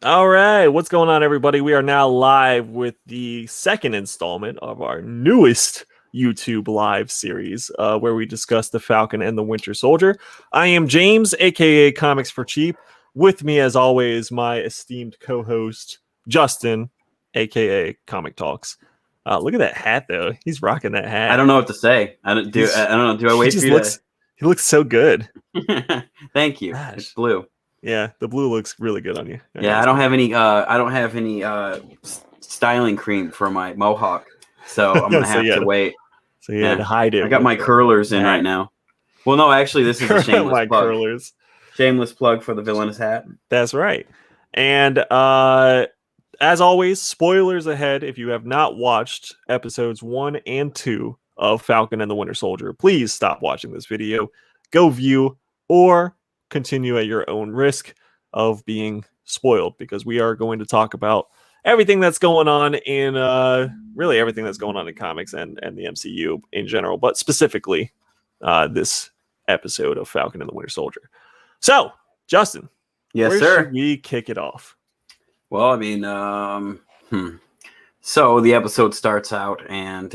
All right, what's going on, everybody? We are now live with the second installment of our newest YouTube live series, where we discuss the Falcon and the Winter Soldier. I am James, aka Comics for Cheap. With me, as always, my esteemed co-host Justin, aka Comic Talks. Look at that hat, though. He's rocking that hat. I don't know what to say. I don't know. Do I wait for you He looks so good. Thank you. Gosh. It's blue. Yeah, the blue looks really good on you. Yeah, I don't have any styling cream for my mohawk, so I'm gonna have to wait. So you had to hide it. I got my curlers in right now. Well, no, actually, this is a shameless plug. Curlers. Shameless plug for the villainous hat. That's right. And as always, spoilers ahead. If you have not watched episodes 1 and 2 of Falcon and the Winter Soldier, please stop watching this video. Go view or continue at your own risk of being spoiled, because we are going to talk about everything that's going on in really everything that's going on in comics and the MCU in general, but specifically this episode of Falcon and the Winter Soldier. So, Justin, yes, where sir. should we kick it off? Well, I mean, so the episode starts out, and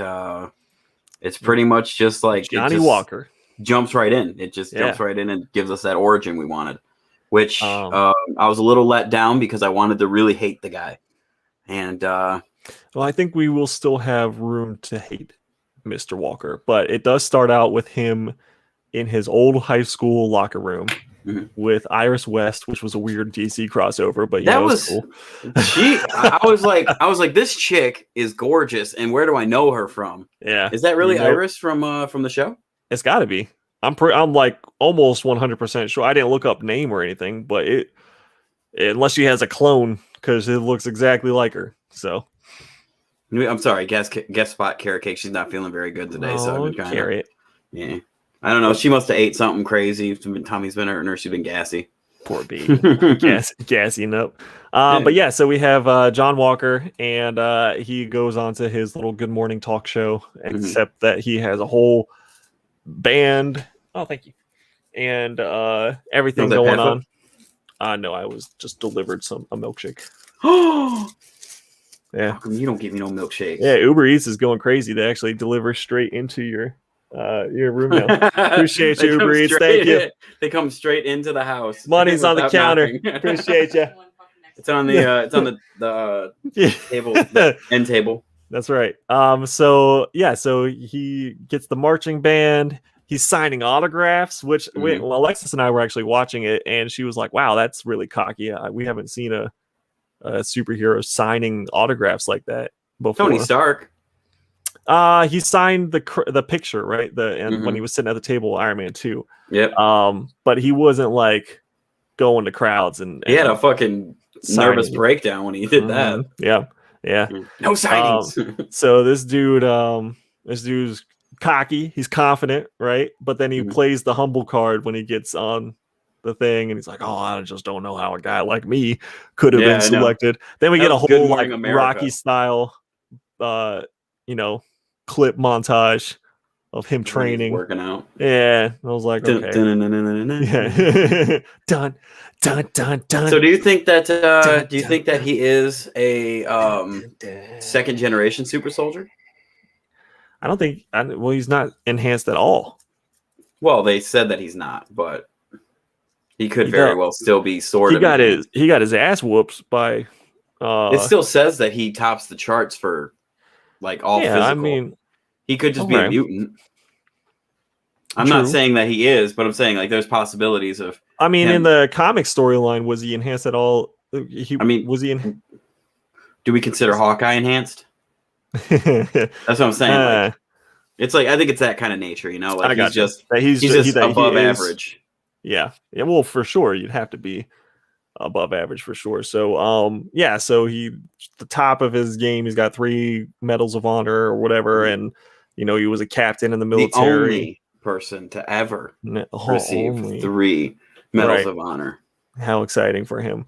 it's pretty much just like Johnny Walker jumps right in. It just jumps right in and gives us that origin we wanted, which I was a little let down because I wanted to really hate the guy. And well, I think we will still have room to hate Mr. Walker, but it does start out with him in his old high school locker room with Iris West, which was a weird DC crossover, but that was cool. I was like, this chick is gorgeous, and where do I know her from? Yeah, is that really Iris from the show? It's got to be. I'm like almost 100% sure. I didn't look up name or anything, but unless she has a clone, because it looks exactly like her. So I'm sorry, guest spot carrot cake. She's not feeling very good today, so I've been kind carrot. Yeah, I don't know. She must have ate something crazy. Tommy's been hurting her. She's been gassy. Poor bee. Gassing up. But yeah, so we have John Walker, and he goes on to his little Good Morning talk show, except that he has a whole band. Oh, thank you. And everything going on. No, I was just delivered a milkshake. Yeah. How come you don't give me no milkshakes? Yeah, Uber Eats is going crazy. They actually deliver straight into your room now. Appreciate you, Uber Eats. Thank you. They come straight into the house. Money's on the counter. Appreciate you. It's on the table, the end table. That's right. So he gets the marching band. He's signing autographs, which well, Alexis and I were actually watching it, and she was like, "Wow, that's really cocky. We haven't seen a superhero signing autographs like that before." Tony Stark. He signed the picture, right? When he was sitting at the table, Iron Man 2. Yep. But he wasn't like going to crowds and he had a fucking nervous breakdown when he did that. Yeah. No sightings. So this dude's cocky. He's confident, right? But then he plays the humble card when he gets on the thing, and he's like, "Oh, I just don't know how a guy like me could have been selected." Then we get a whole like Rocky style, clip montage of him training, working out. Yeah, I was like, okay. Dun, dun, dun, dun. So do you think that he is a second generation super soldier? I don't think. Well, he's not enhanced at all. Well, they said that he's not, but he could very well still be sort of. He got his ass whoops by. It still says that he tops the charts for like all physical. I mean, he could just be a mutant. I'm not saying that he is, but I'm saying like there's possibilities of. I mean, in the comic storyline, was he enhanced at all? Was he in? Do we consider Hawkeye enhanced? That's what I'm saying. It's like I think it's that kind of nature, Like he's just above average. Yeah. Well, for sure, you'd have to be above average for sure. So, so the top of his game, he's got 3 medals of honor or whatever, and he was a captain in the military. The only person to ever receive 3 medals of honor. How exciting for him!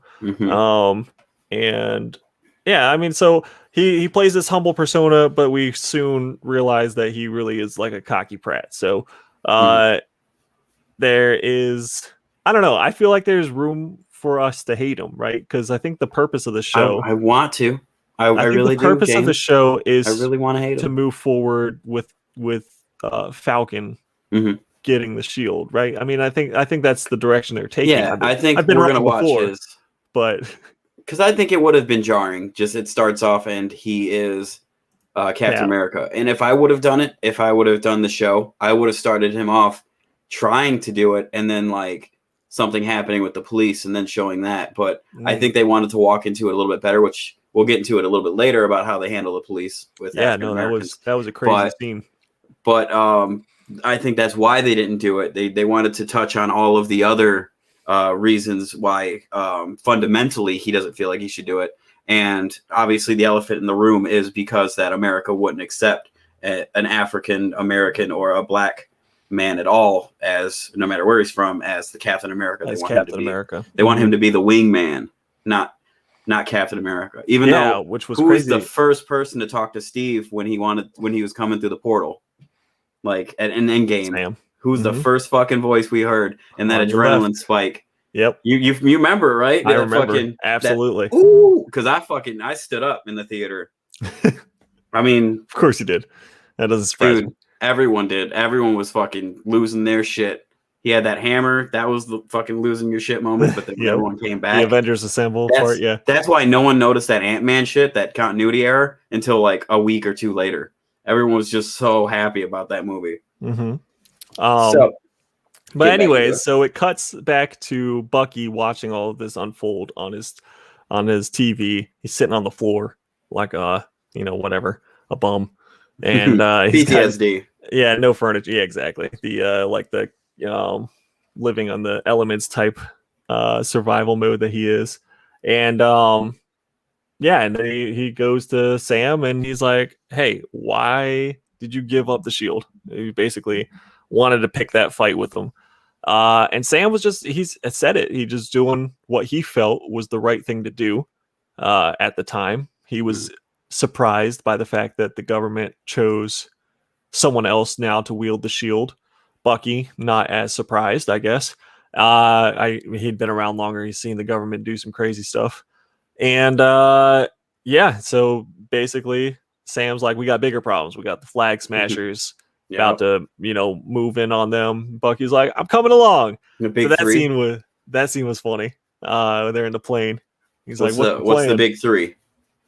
And yeah, I mean, so he plays this humble persona, but we soon realize that he really is like a cocky prat. So there is, I don't know, I feel like there's room for us to hate him, right? Because I think the purpose of the show, I want to. I think really the purpose of the show is I really want to hate him. Move forward with Falcon getting the shield, right? I mean, I think that's the direction they're taking. Yeah, I think I've been we're wrong gonna watch before, his, but because I think it would have been jarring. Just it starts off and he is Captain America, and if I would have done it, if I would have done the show, I would have started him off trying to do it, and then like something happening with the police, and then showing that. But I think they wanted to walk into it a little bit better, which we'll get into it a little bit later about how they handle the police with African Americans. that was a crazy scene. But I think that's why they didn't do it. They wanted to touch on all of the other reasons why fundamentally he doesn't feel like he should do it. And obviously the elephant in the room is because that America wouldn't accept an African American or a black man at all, as no matter where he's from, as the Captain America. They want Captain America. They want him to be the wingman, not Captain America. Even though, which was who crazy. was the first person to talk to Steve when he was coming through the portal, like at an Endgame? Sam. Who's the first fucking voice we heard in that adrenaline spike? Yep. You remember, right? I remember. Absolutely. Ooh, because I stood up in the theater. I mean, of course you did. That doesn't surprise me. Everyone did. Everyone was fucking losing their shit. He had that hammer. That was the fucking losing your shit moment. But then everyone came back. The Avengers Assemble part, yeah. That's why no one noticed that Ant-Man shit, that continuity error, until like a week or two later. Everyone was just so happy about that movie. But anyways, so it cuts back to Bucky watching all of this unfold on his TV. He's sitting on the floor like a bum, and PTSD. No furniture. Yeah, exactly. The living on the elements type survival mode that he is, and and then he goes to Sam and he's like, "Hey, why did you give up the shield?" He basically wanted to pick that fight with him. And Sam was he's said it. He just doing what he felt was the right thing to do at the time. He was surprised by the fact that the government chose someone else now to wield the shield. Bucky, not as surprised, I guess. He'd been around longer. He's seen the government do some crazy stuff. And so basically Sam's like, we got bigger problems. We got the Flag Smashers. About to, move in on them. Bucky's like, I'm coming along. That scene was funny. They're in the plane. He's what's the big three?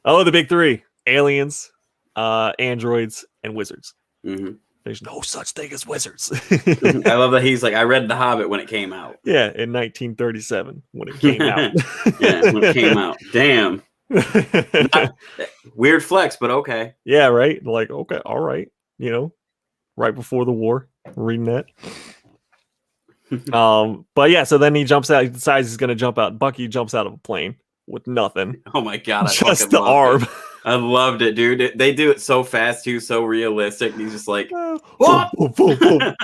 Oh, the big three: aliens, androids, and wizards. There's no such thing as wizards. I love that he's like, I read The Hobbit when it came out. Yeah, in 1937 when it came out. When it came out. Damn. Weird flex, but okay. Yeah, right. Like, okay, all right. Right before the war, reading that. But yeah, so then he jumps out. He decides he's gonna jump out. Bucky jumps out of a plane with nothing. Oh my god! Just the arm. I loved it, dude. They do it so fast too, so realistic. He's just like, boom, boom, boom, boom.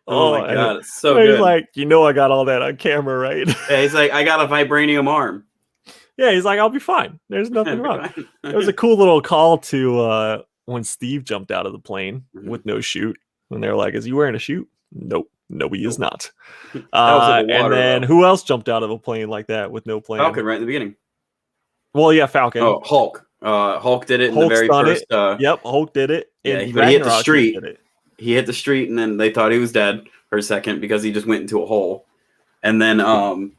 Oh my god, it's so he's good. He's like, I got all that on camera, right? Yeah, he's like, I got a vibranium arm. Yeah, he's like, I'll be fine. There's nothing wrong. It was a cool little call to when Steve jumped out of the plane with no chute, and they're like, "Is he wearing a chute?" Nope, no, he is not. And then who else jumped out of a plane like that with no plane? Falcon, right at the beginning. Well, yeah, Falcon. Oh, Hulk. Hulk did it in the very first. Yep, Hulk did it. Yeah, but he hit the street. He hit the street, and then they thought he was dead for a second because he just went into a hole. And then, and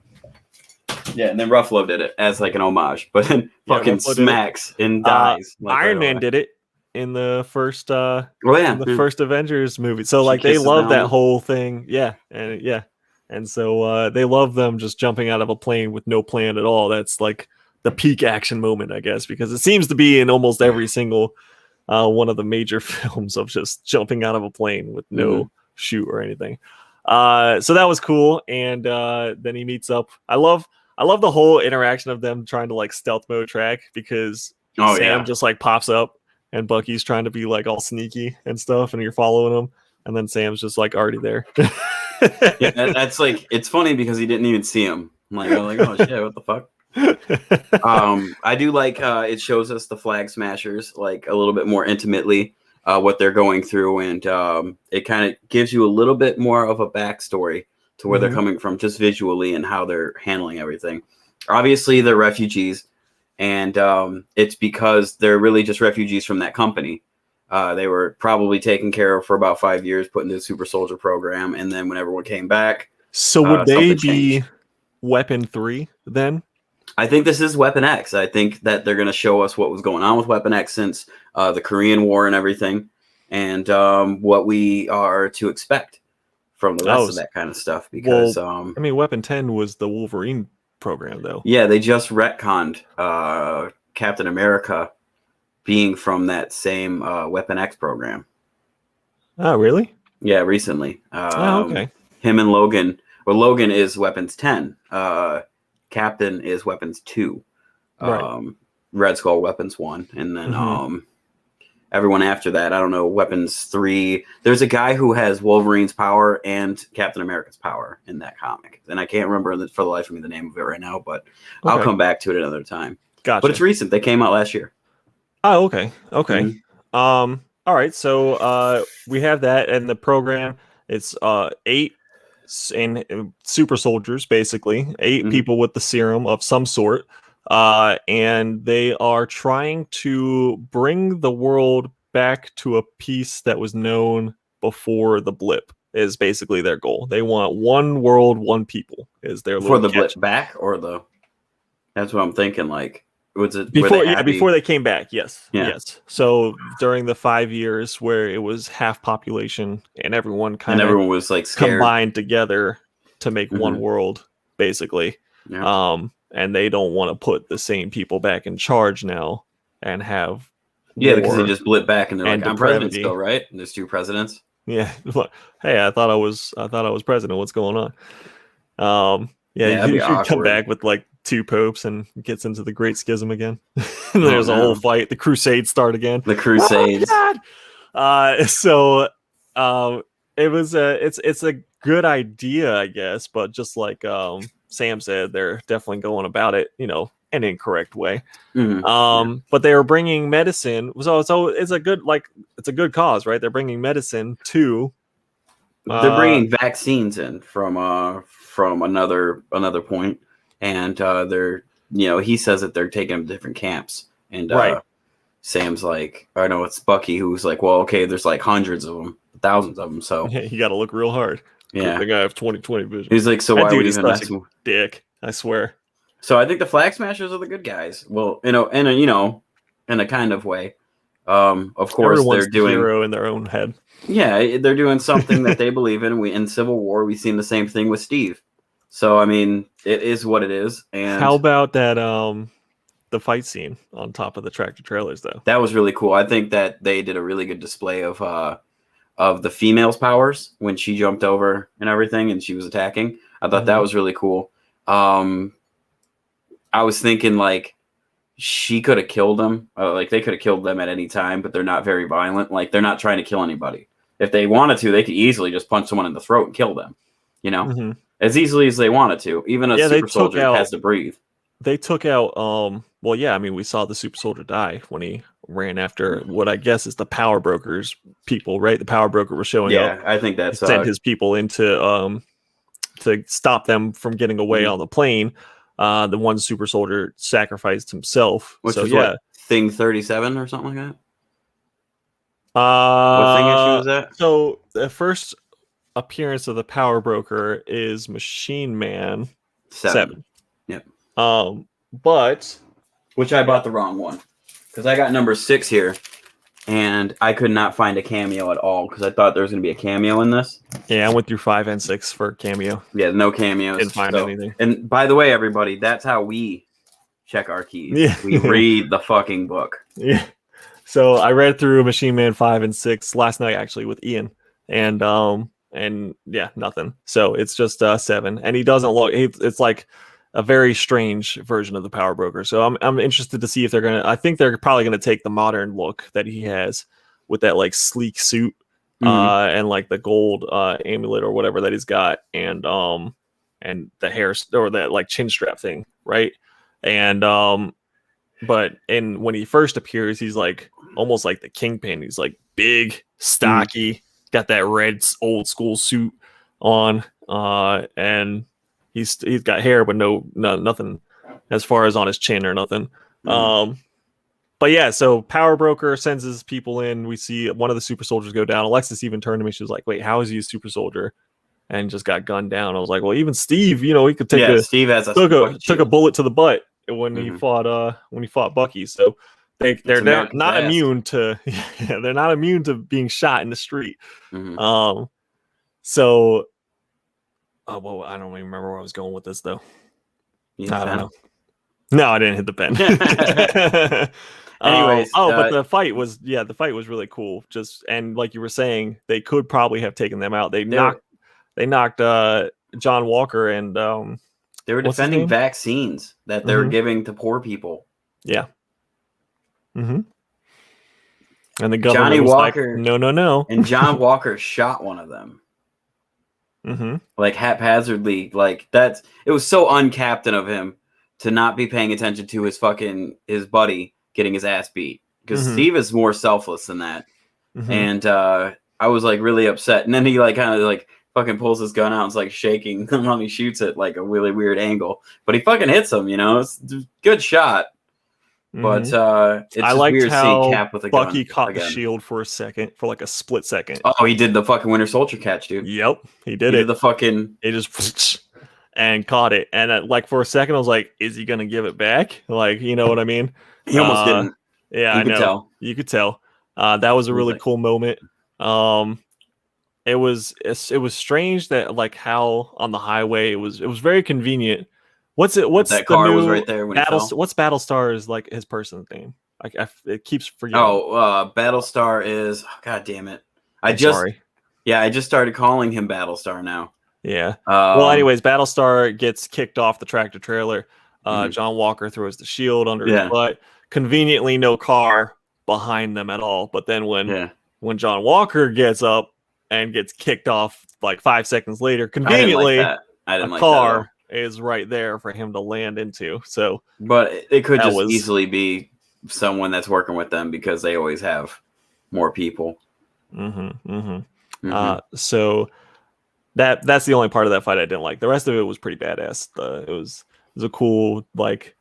then Ruffalo did it as like an homage, but then fucking smacks and dies. Iron Man did it in the first first Avengers movie. So like they love that whole thing. And so they love them just jumping out of a plane with no plan at all. That's like the peak action moment, I guess, because it seems to be in almost every single one of the major films of just jumping out of a plane with no chute or anything. So that was cool. And then he meets up. I love the whole interaction of them trying to like stealth mode track, because Sam just like pops up and Bucky's trying to be like all sneaky and stuff, and you're following him, and then Sam's just like already there. That's like, it's funny because he didn't even see him. I'm like, oh shit, what the fuck? I do like it shows us the Flag Smashers like a little bit more intimately, what they're going through, and it kind of gives you a little bit more of a backstory to where they're coming from, just visually and how they're handling everything. Obviously, they're refugees, and it's because they're really just refugees from that company. They were probably taken care of for about 5 years, put into the super soldier program, and then when everyone came back, so would they be changed. Weapon 3 then? I think this is Weapon X. I think that they're going to show us what was going on with Weapon X since the Korean War and everything, and what we are to expect from the rest of that kind of stuff. Because I mean, Weapon 10 was the Wolverine program, though. Yeah, they just retconned Captain America being from that same Weapon X program. Oh, really? Yeah, recently. Okay. Him and Logan. Well, Logan is Weapons 10. Captain is Weapons 2. Right. Red Skull Weapons 1. And then everyone after that, I don't know, Weapons 3. There's a guy who has Wolverine's power and Captain America's power in that comic. And I can't remember for the life of me the name of it right now, but I'll come back to it another time. Gotcha. But it's recent. They came out last year. Oh, okay. Okay. All right. So we have that in the program. It's 8 super soldiers, basically 8 people with the serum of some sort, and they are trying to bring the world back to a peace that was known before the blip. Is basically their goal. They want one world, one people. Is their for the blip back or the? That's what I'm thinking. Like, was it before? Yeah, before they came back. Yes. Yeah. Yes. So during the 5 years where it was half population and everyone everyone was like scared. Combined together to make one world, basically. Yeah. And they don't want to put the same people back in charge now and have because they just blip back and they're like, I'm president depravity. still, right? And there's 2 presidents. Yeah. Hey, I thought I was president. What's going on? You should come back with like 2 popes and gets into the Great Schism again. And there's a whole fight. The Crusades start again. The Crusades. Oh, God! It was it's a good idea, I guess, but just like Sam said, they're definitely going about it, an incorrect way. But they are bringing medicine, so it's a good cause, right? They're bringing medicine to. They're bringing vaccines in from another point, and they're he says that they're taking them to different camps, and Sam's like, I know it's Bucky who's like, well, okay, there's like hundreds of them, thousands of them, so you got to look real hard. Yeah, I think I have 20/20 vision. He's like, so why would even mess with dick? I swear. So I think the Flag Smashers are the good guys. Well, in a kind of way. Of course, everyone's they're doing hero in their own head. Yeah, they're doing something that they believe in. In Civil War, we've seen the same thing with Steve. So I mean, it is what it is. And how about that? The fight scene on top of the tractor trailers, though. That was really cool. I think that they did a really good display of the female's powers when she jumped over and everything, and she was attacking. I thought that was really cool. I was thinking like she could have killed them. Like they could have killed them at any time, but they're not very violent. Like they're not trying to kill anybody. If they wanted to, they could easily just punch someone in the throat and kill them. As easily as they wanted to. Even a super soldier has to breathe. They took out. Well, yeah. I mean, we saw the super soldier die when he ran after what I guess is the power brokers people, right? The power broker was showing up. Yeah, I think that's sent his people into to stop them from getting away on the plane. The one super soldier sacrificed himself. Which was what, Thing 37 or something like that? What thing issue was that? So the first appearance of the power broker is Machine Man 7. Yep. But which I bought the wrong one because I got number 6 here, and I could not find a cameo at all because I thought there was going to be a cameo in this. Yeah, I went through 5 and 6 for cameo. Yeah, no cameos. Didn't find anything. And by the way, everybody, that's how we check our keys. Yeah. We read the fucking book. Yeah. So I read through Machine Man 5 and 6 last night actually with Ian, and yeah, nothing. So it's just 7, and he doesn't look. It's like a very strange version of the power broker. So I'm interested to see if they're gonna. I think they're probably gonna take the modern look that he has with that like sleek suit, and like the gold amulet or whatever that he's got, and the hair or that like chin strap thing, right? And but when he first appears, he's like almost like the Kingpin. He's like big, stocky, got that red old school suit on. and he's got hair, but nothing as far as on his chin or nothing. But yeah, so Power Broker sends his people in. We see one of the super soldiers go down. Alexis even turned to me. She was like, "Wait, how is he a super soldier?" And just got gunned down. I was like, "Well, even Steve, he could take Steve has took a bullet to the butt when he fought Bucky." So they're not immune to they're not immune to being shot in the street. So well, I don't even remember where I was going with this though. I don't know. No, I didn't hit the pen. Anyways, but the fight was really cool. And like you were saying, they could probably have taken them out. They knocked John Walker and they were defending vaccines that they were giving to poor people. Yeah. And the government Johnny was Walker, like, no. And John Walker shot one of them. Like haphazardly, like it was so uncaptain of him to not be paying attention to his buddy getting his ass beat, because Steve is more selfless than that. And I was like really upset. And then he like kind of like fucking pulls his gun out and is like shaking while he shoots it like a really weird angle, but he fucking hits him. It's a good shot. But it's I liked weird how seeing Cap with a Bucky gun caught again. the shield for like a split second. Oh, he did the fucking Winter Soldier catch, dude. Yep, he did the fucking. He just and caught it, and like for a second, I was like, "Is he gonna give it back?" Like, you know what I mean? He almost didn't. Yeah, I know. You could tell. That was a really cool moment. It was strange that like how on the highway it was very convenient. What's that car was right there when what's Battlestar's like his person's name? It keeps forgetting. Battlestar is god damn it. I just started calling him Battlestar now. Yeah. Well, anyways, Battlestar gets kicked off the tractor trailer. John Walker throws the shield under his butt. Conveniently, no car behind them at all. But then when John Walker gets up and gets kicked off like 5 seconds later, conveniently a car is right there for him to land into. So, but it could just easily be someone that's working with them, because they always have more people. So that's the only part of that fight I didn't like. The rest of it was pretty badass. It was a cool like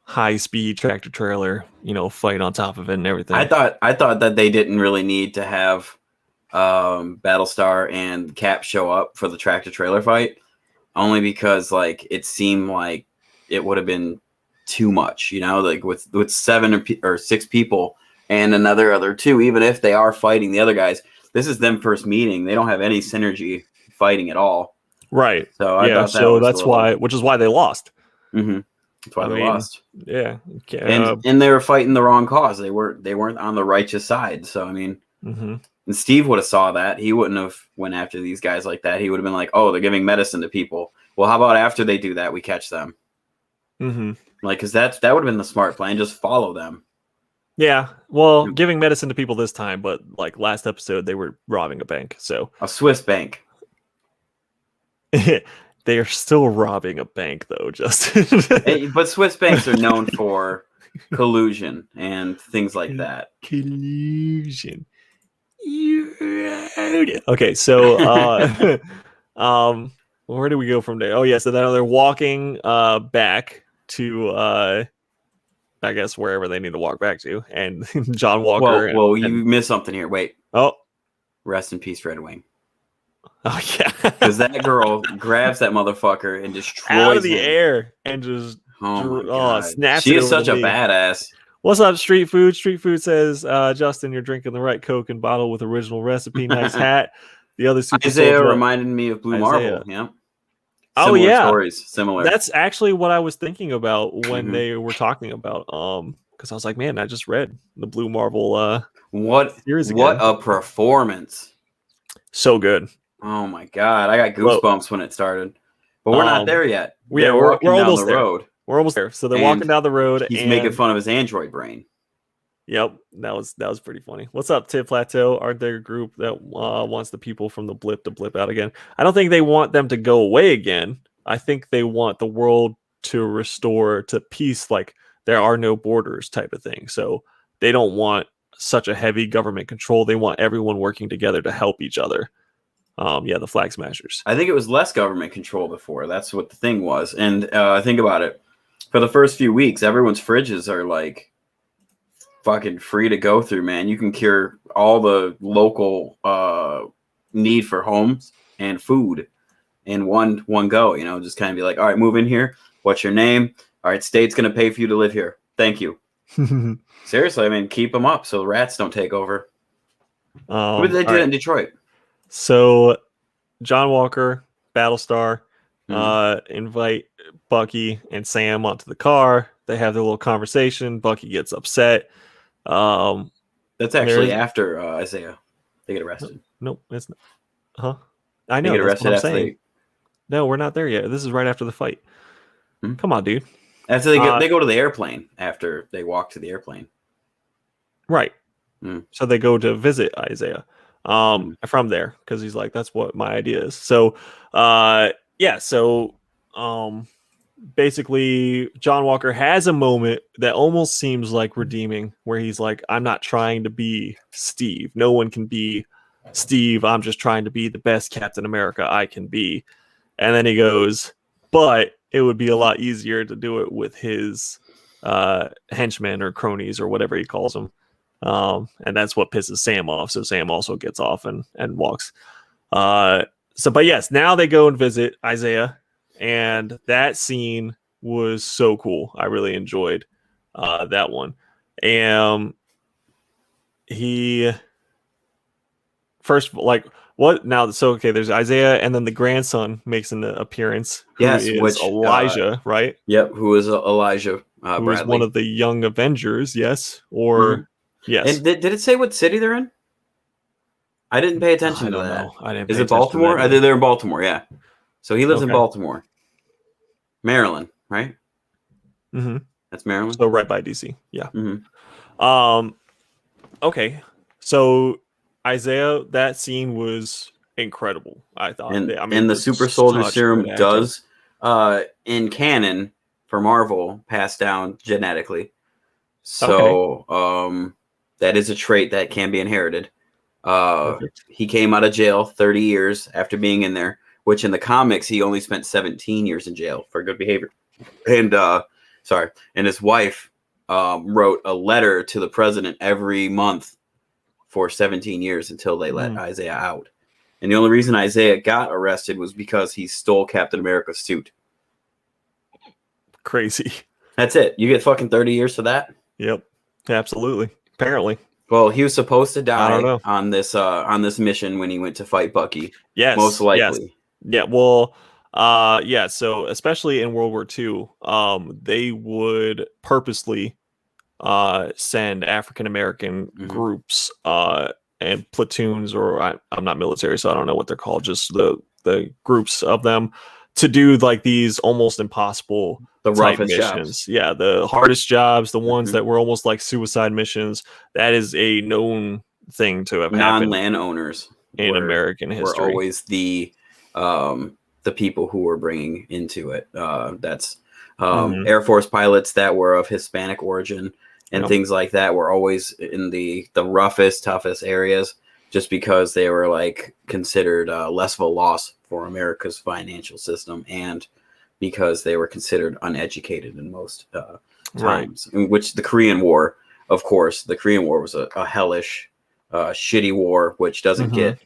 high speed tractor trailer, fight on top of it and everything. I thought that they didn't really need to have Battlestar and Cap show up for the tractor trailer fight, only because like it seemed like it would have been too much, like with 7 or 6 people and another 2, even if they are fighting the other guys. This is them first meeting. They don't have any synergy fighting at all. Right. So which is why they lost. That's why they lost. Yeah. And they were fighting the wrong cause. They weren't on the righteous side. So I mean, and Steve would have saw that. He wouldn't have went after these guys like that. He would have been like, "Oh, they're giving medicine to people. Well, how about after they do that, we catch them?" Like, because that would have been the smart plan. Just follow them. Yeah. Well, giving medicine to people this time, but like last episode, they were robbing a bank. So a Swiss bank. They are still robbing a bank, though, Justin. But Swiss banks are known for collusion and things like that. Collusion. Okay, so where do we go from there? Oh, yeah, so then they're walking back to, I guess, wherever they need to walk back to. And John Walker. Well, you missed something here. Wait. Oh. Rest in peace, Red Wing. Oh yeah, because that girl grabs that motherfucker and destroys out of the air and just snaps. She is such a badass. What's up, Street Food? Street Food says, Justin, you're drinking the right Coke and bottle with original recipe. Nice hat. The other super Isaiah reminded me of Blue Marble. Yeah. Similar. That's actually what I was thinking about when they were talking about. Because I was like, man, I just read the Blue Marble. What a performance! So good. Oh my god, I got goosebumps when it started. But we're not there yet. We're almost there. We're almost there. So they're walking down the road. He's making fun of his android brain. Yep, that was pretty funny. What's up, Tip Plateau? Aren't there a group that wants the people from the blip to blip out again? I don't think they want them to go away again. I think they want the world to restore to peace, like there are no borders type of thing. So they don't want such a heavy government control. They want everyone working together to help each other. the Flag Smashers. I think it was less government control before. That's what the thing was. And think about it. For the first few weeks, everyone's fridges are like fucking free to go through, man. You can cure all the local need for homes and food in one go, you know, just kind of be like, all right, move in here. What's your name? All right, state's going to pay for you to live here. Thank you. Seriously, I mean, keep them up so the rats don't take over. What did they do in Detroit? So John Walker, Battlestar, invite Bucky and Sam onto the car. They have their little conversation. Bucky gets upset. That's actually after Isaiah. They get arrested. Nope, it's not. Huh? I know. They get arrested that's what I'm saying. No, we're not there yet. This is right after the fight. Come on, dude. After they go to the airplane after they walk to the airplane. Right. So they go to visit Isaiah from there because he's like, that's what my idea is. So, basically, John Walker has a moment that almost seems like redeeming where he's like, I'm not trying to be Steve. No one can be Steve. I'm just trying to be the best Captain America I can be. And then he goes, but it would be a lot easier to do it with his henchmen or cronies or whatever he calls them. And that's what pisses Sam off. So Sam also gets off and walks. But yes, now they go and visit Isaiah. And that scene was so cool. I really enjoyed that one. And he first, like, what now? So, okay, there's Isaiah, and then the grandson makes an appearance. Yes, which Elijah, right? Yep, who is Elijah Bradley. Who is one of the young Avengers, yes? Or, yes. And did it say what city they're in? I didn't pay attention to that. I didn't. Is it Baltimore? They're in Baltimore, yeah. So he lives in Baltimore. Maryland, right? Mm-hmm. That's Maryland. So right by DC, yeah. Mm-hmm. Okay, so Isaiah, that scene was incredible. I thought, and the super soldier serum does, in canon for Marvel, pass down genetically. So that is a trait that can be inherited. He came out of jail 30 years after being in there. Which in the comics, he only spent 17 years in jail for good behavior. And his wife wrote a letter to the president every month for 17 years until they let Isaiah out. And the only reason Isaiah got arrested was because he stole Captain America's suit. Crazy. That's it. You get fucking 30 years for that? Yep. Apparently. Well, he was supposed to die on this mission when he went to fight Bucky. Yes. Most likely. Yes. Yeah, well, so especially in World War II, they would purposely send African American groups and platoons, or I'm not military, so I don't know what they're called, just the groups of them to do like these almost impossible roughest missions. Jobs. Yeah, the hardest jobs, the ones that were almost like suicide missions. That is a known thing to have happened. Non-landowners in American history were always the people who were bringing into it. That's Air Force pilots that were of Hispanic origin and things like that were always in the roughest, toughest areas, just because they were like considered less of a loss for America's financial system, and because they were considered uneducated in most times. In which the Korean War, of course, was a hellish, shitty war, which doesn't get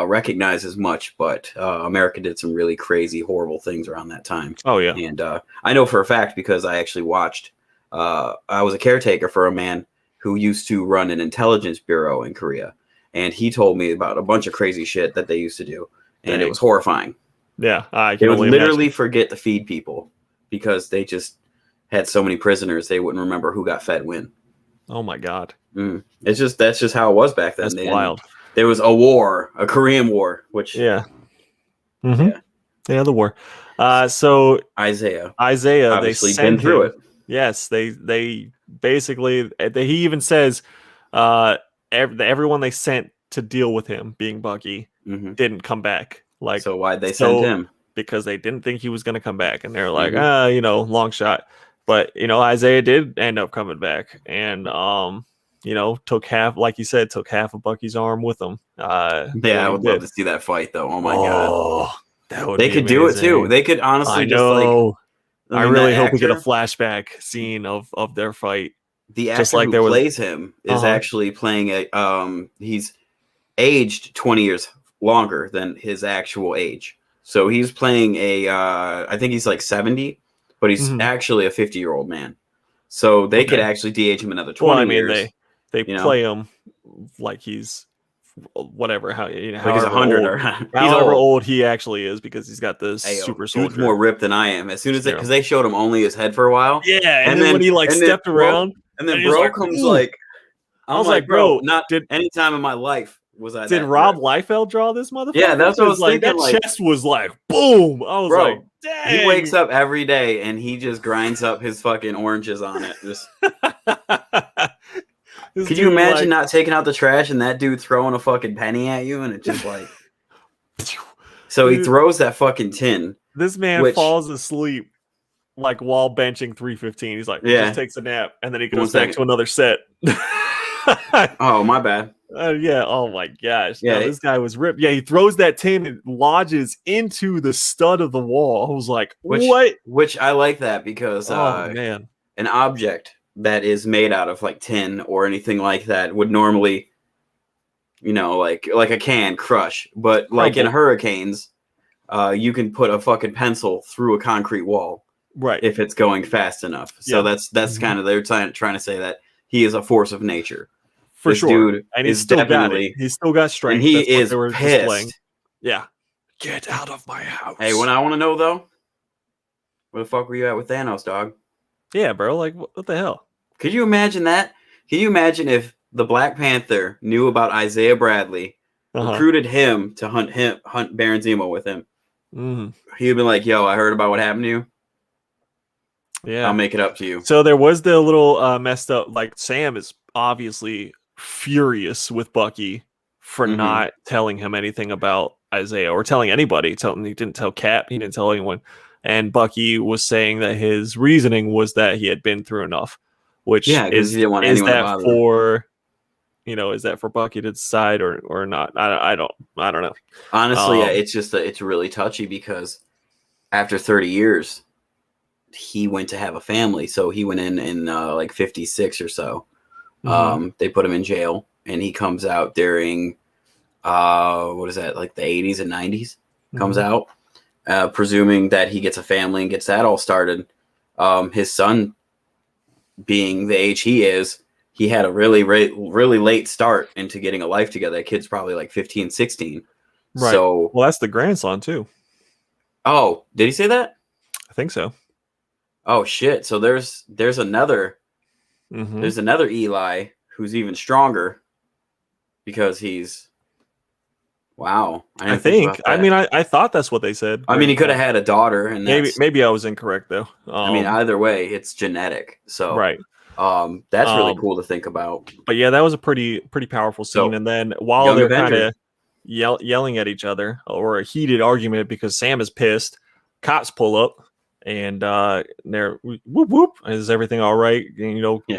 recognized as much, but America did some really crazy, horrible things around that time. Oh yeah. And I know for a fact because I actually watched, I was a caretaker for a man who used to run an intelligence bureau in Korea. And he told me about a bunch of crazy shit that they used to do. And it was horrifying. Yeah. They would literally forget to feed people because they just had so many prisoners. They wouldn't remember who got fed when. Oh my God. That's just how it was back then. That's wild. There was a war, a Korean War, which the war. So Isaiah, obviously they been through it. Yes, they basically he even says everyone they sent to deal with him being Bucky didn't come back. Like, so why'd they send him? Because they didn't think he was going to come back, and they're like, long shot. But Isaiah did end up coming back, and took half, like you said, took half of Bucky's arm with him. Yeah, I would love to see that fight, though. Oh my god, that would they be could amazing. do it too. They could honestly I just like. know. I mean, really that hope we get a actor- flashback scene of their fight. The actor Just like who there was- plays him is actually playing he's aged 20 years longer than his actual age. So he's playing I think he's like 70, but he's actually a 50-year-old man. So they could actually de-age him another 20 years. They play him like he's whatever, like he's 100 or however old he actually is, because he's got this super soldier. Dude's more ripped than I am. As soon as because they showed him only his head for a while. Yeah, and then when he like stepped around, and then bro comes like, I was like, bro, not any time in my life was I. Did Rob Liefeld draw this motherfucker? Yeah, that's what I was thinking. That like, chest was like boom. I was like, dang. He wakes up every day and he just grinds up his fucking oranges on it. Just. Could you imagine not taking out the trash and that dude throwing a fucking penny at you and it's just like. So he throws that fucking tin. This man falls asleep like while benching 315. He's like, just takes a nap and then he goes back to another set. Oh, my bad. Yeah. Oh my gosh. Yeah. No, this guy was ripped. Yeah. He throws that tin and lodges into the stud of the wall. I was like, what? Which I like that because man, an object that is made out of like tin or anything like that would normally, like a can crush, but like in hurricanes, you can put a fucking pencil through a concrete wall, right? If it's going fast enough. So that's kind of they're trying to say that he is a force of nature. For this sure. Dude and he's still got it. He's still got strength. And he is pissed. Displaying. Yeah. Get out of my house. Hey, what I want to know though, where the fuck were you at with Thanos, dog? Yeah, bro. Like, what the hell? Could you imagine that? Can you imagine if the Black Panther knew about Isaiah Bradley, recruited him to hunt Baron Zemo with him? He'd have been like, "Yo, I heard about what happened to you. Yeah, I'll make it up to you." So there was the little messed up. Like Sam is obviously furious with Bucky for not telling him anything about Isaiah or telling anybody. He didn't tell Cap. He didn't tell anyone. And Bucky was saying that his reasoning was that he had been through enough. Which he didn't want anyone to bother him. Is that for Bucky to decide or not? I don't know. Honestly, it's just it's really touchy because after 30 years, he went to have a family. So he went in like 56 or so. They put him in jail, and he comes out during what is that, like the 80s and 90s? Comes out, presuming that he gets a family and gets that all started. His son, being the age he is, he had a really late start into getting a life together. That kid's probably like 15, 16. Right. So, well, that's the grandson too. Oh, did he say that? I think so. Oh shit! So there's another Eli who's even stronger because he's wow. I think. I mean, I thought that's what they said. I mean, he could have had a daughter, and maybe I was incorrect though. I mean, either way, it's genetic. So right. That's really cool to think about. But yeah, that was a pretty powerful scene. So, and then while they're kind of yelling at each other, or a heated argument because Sam is pissed, cops pull up and they're whoop whoop. Is everything all right?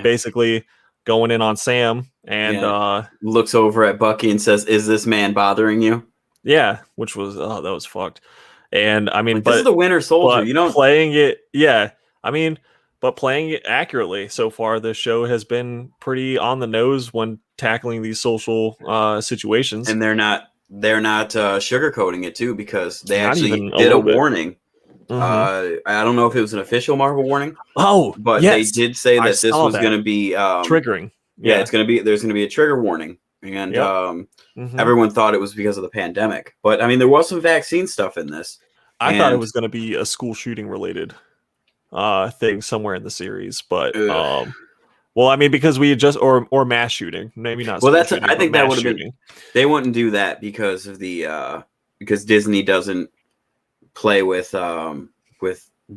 Basically going in on Sam and looks over at Bucky and says, "Is this man bothering you?" Yeah, which was that was fucked. And I mean, this is the Winter Soldier. You know, playing it. Yeah, I mean. But playing it accurately so far, the show has been pretty on the nose when tackling these social situations. And they're not sugarcoating it too, because they actually did a warning. I don't know if it was an official Marvel warning. Oh, but they did say that this was going to be triggering. Yeah, there's going to be a trigger warning, and everyone thought it was because of the pandemic. But I mean, there was some vaccine stuff in this. I thought it was going to be a school shooting related thing somewhere in the series, but well, I mean, because we had just or mass shooting, maybe not. Well, I think that would have been. They wouldn't do that because of the because Disney doesn't play with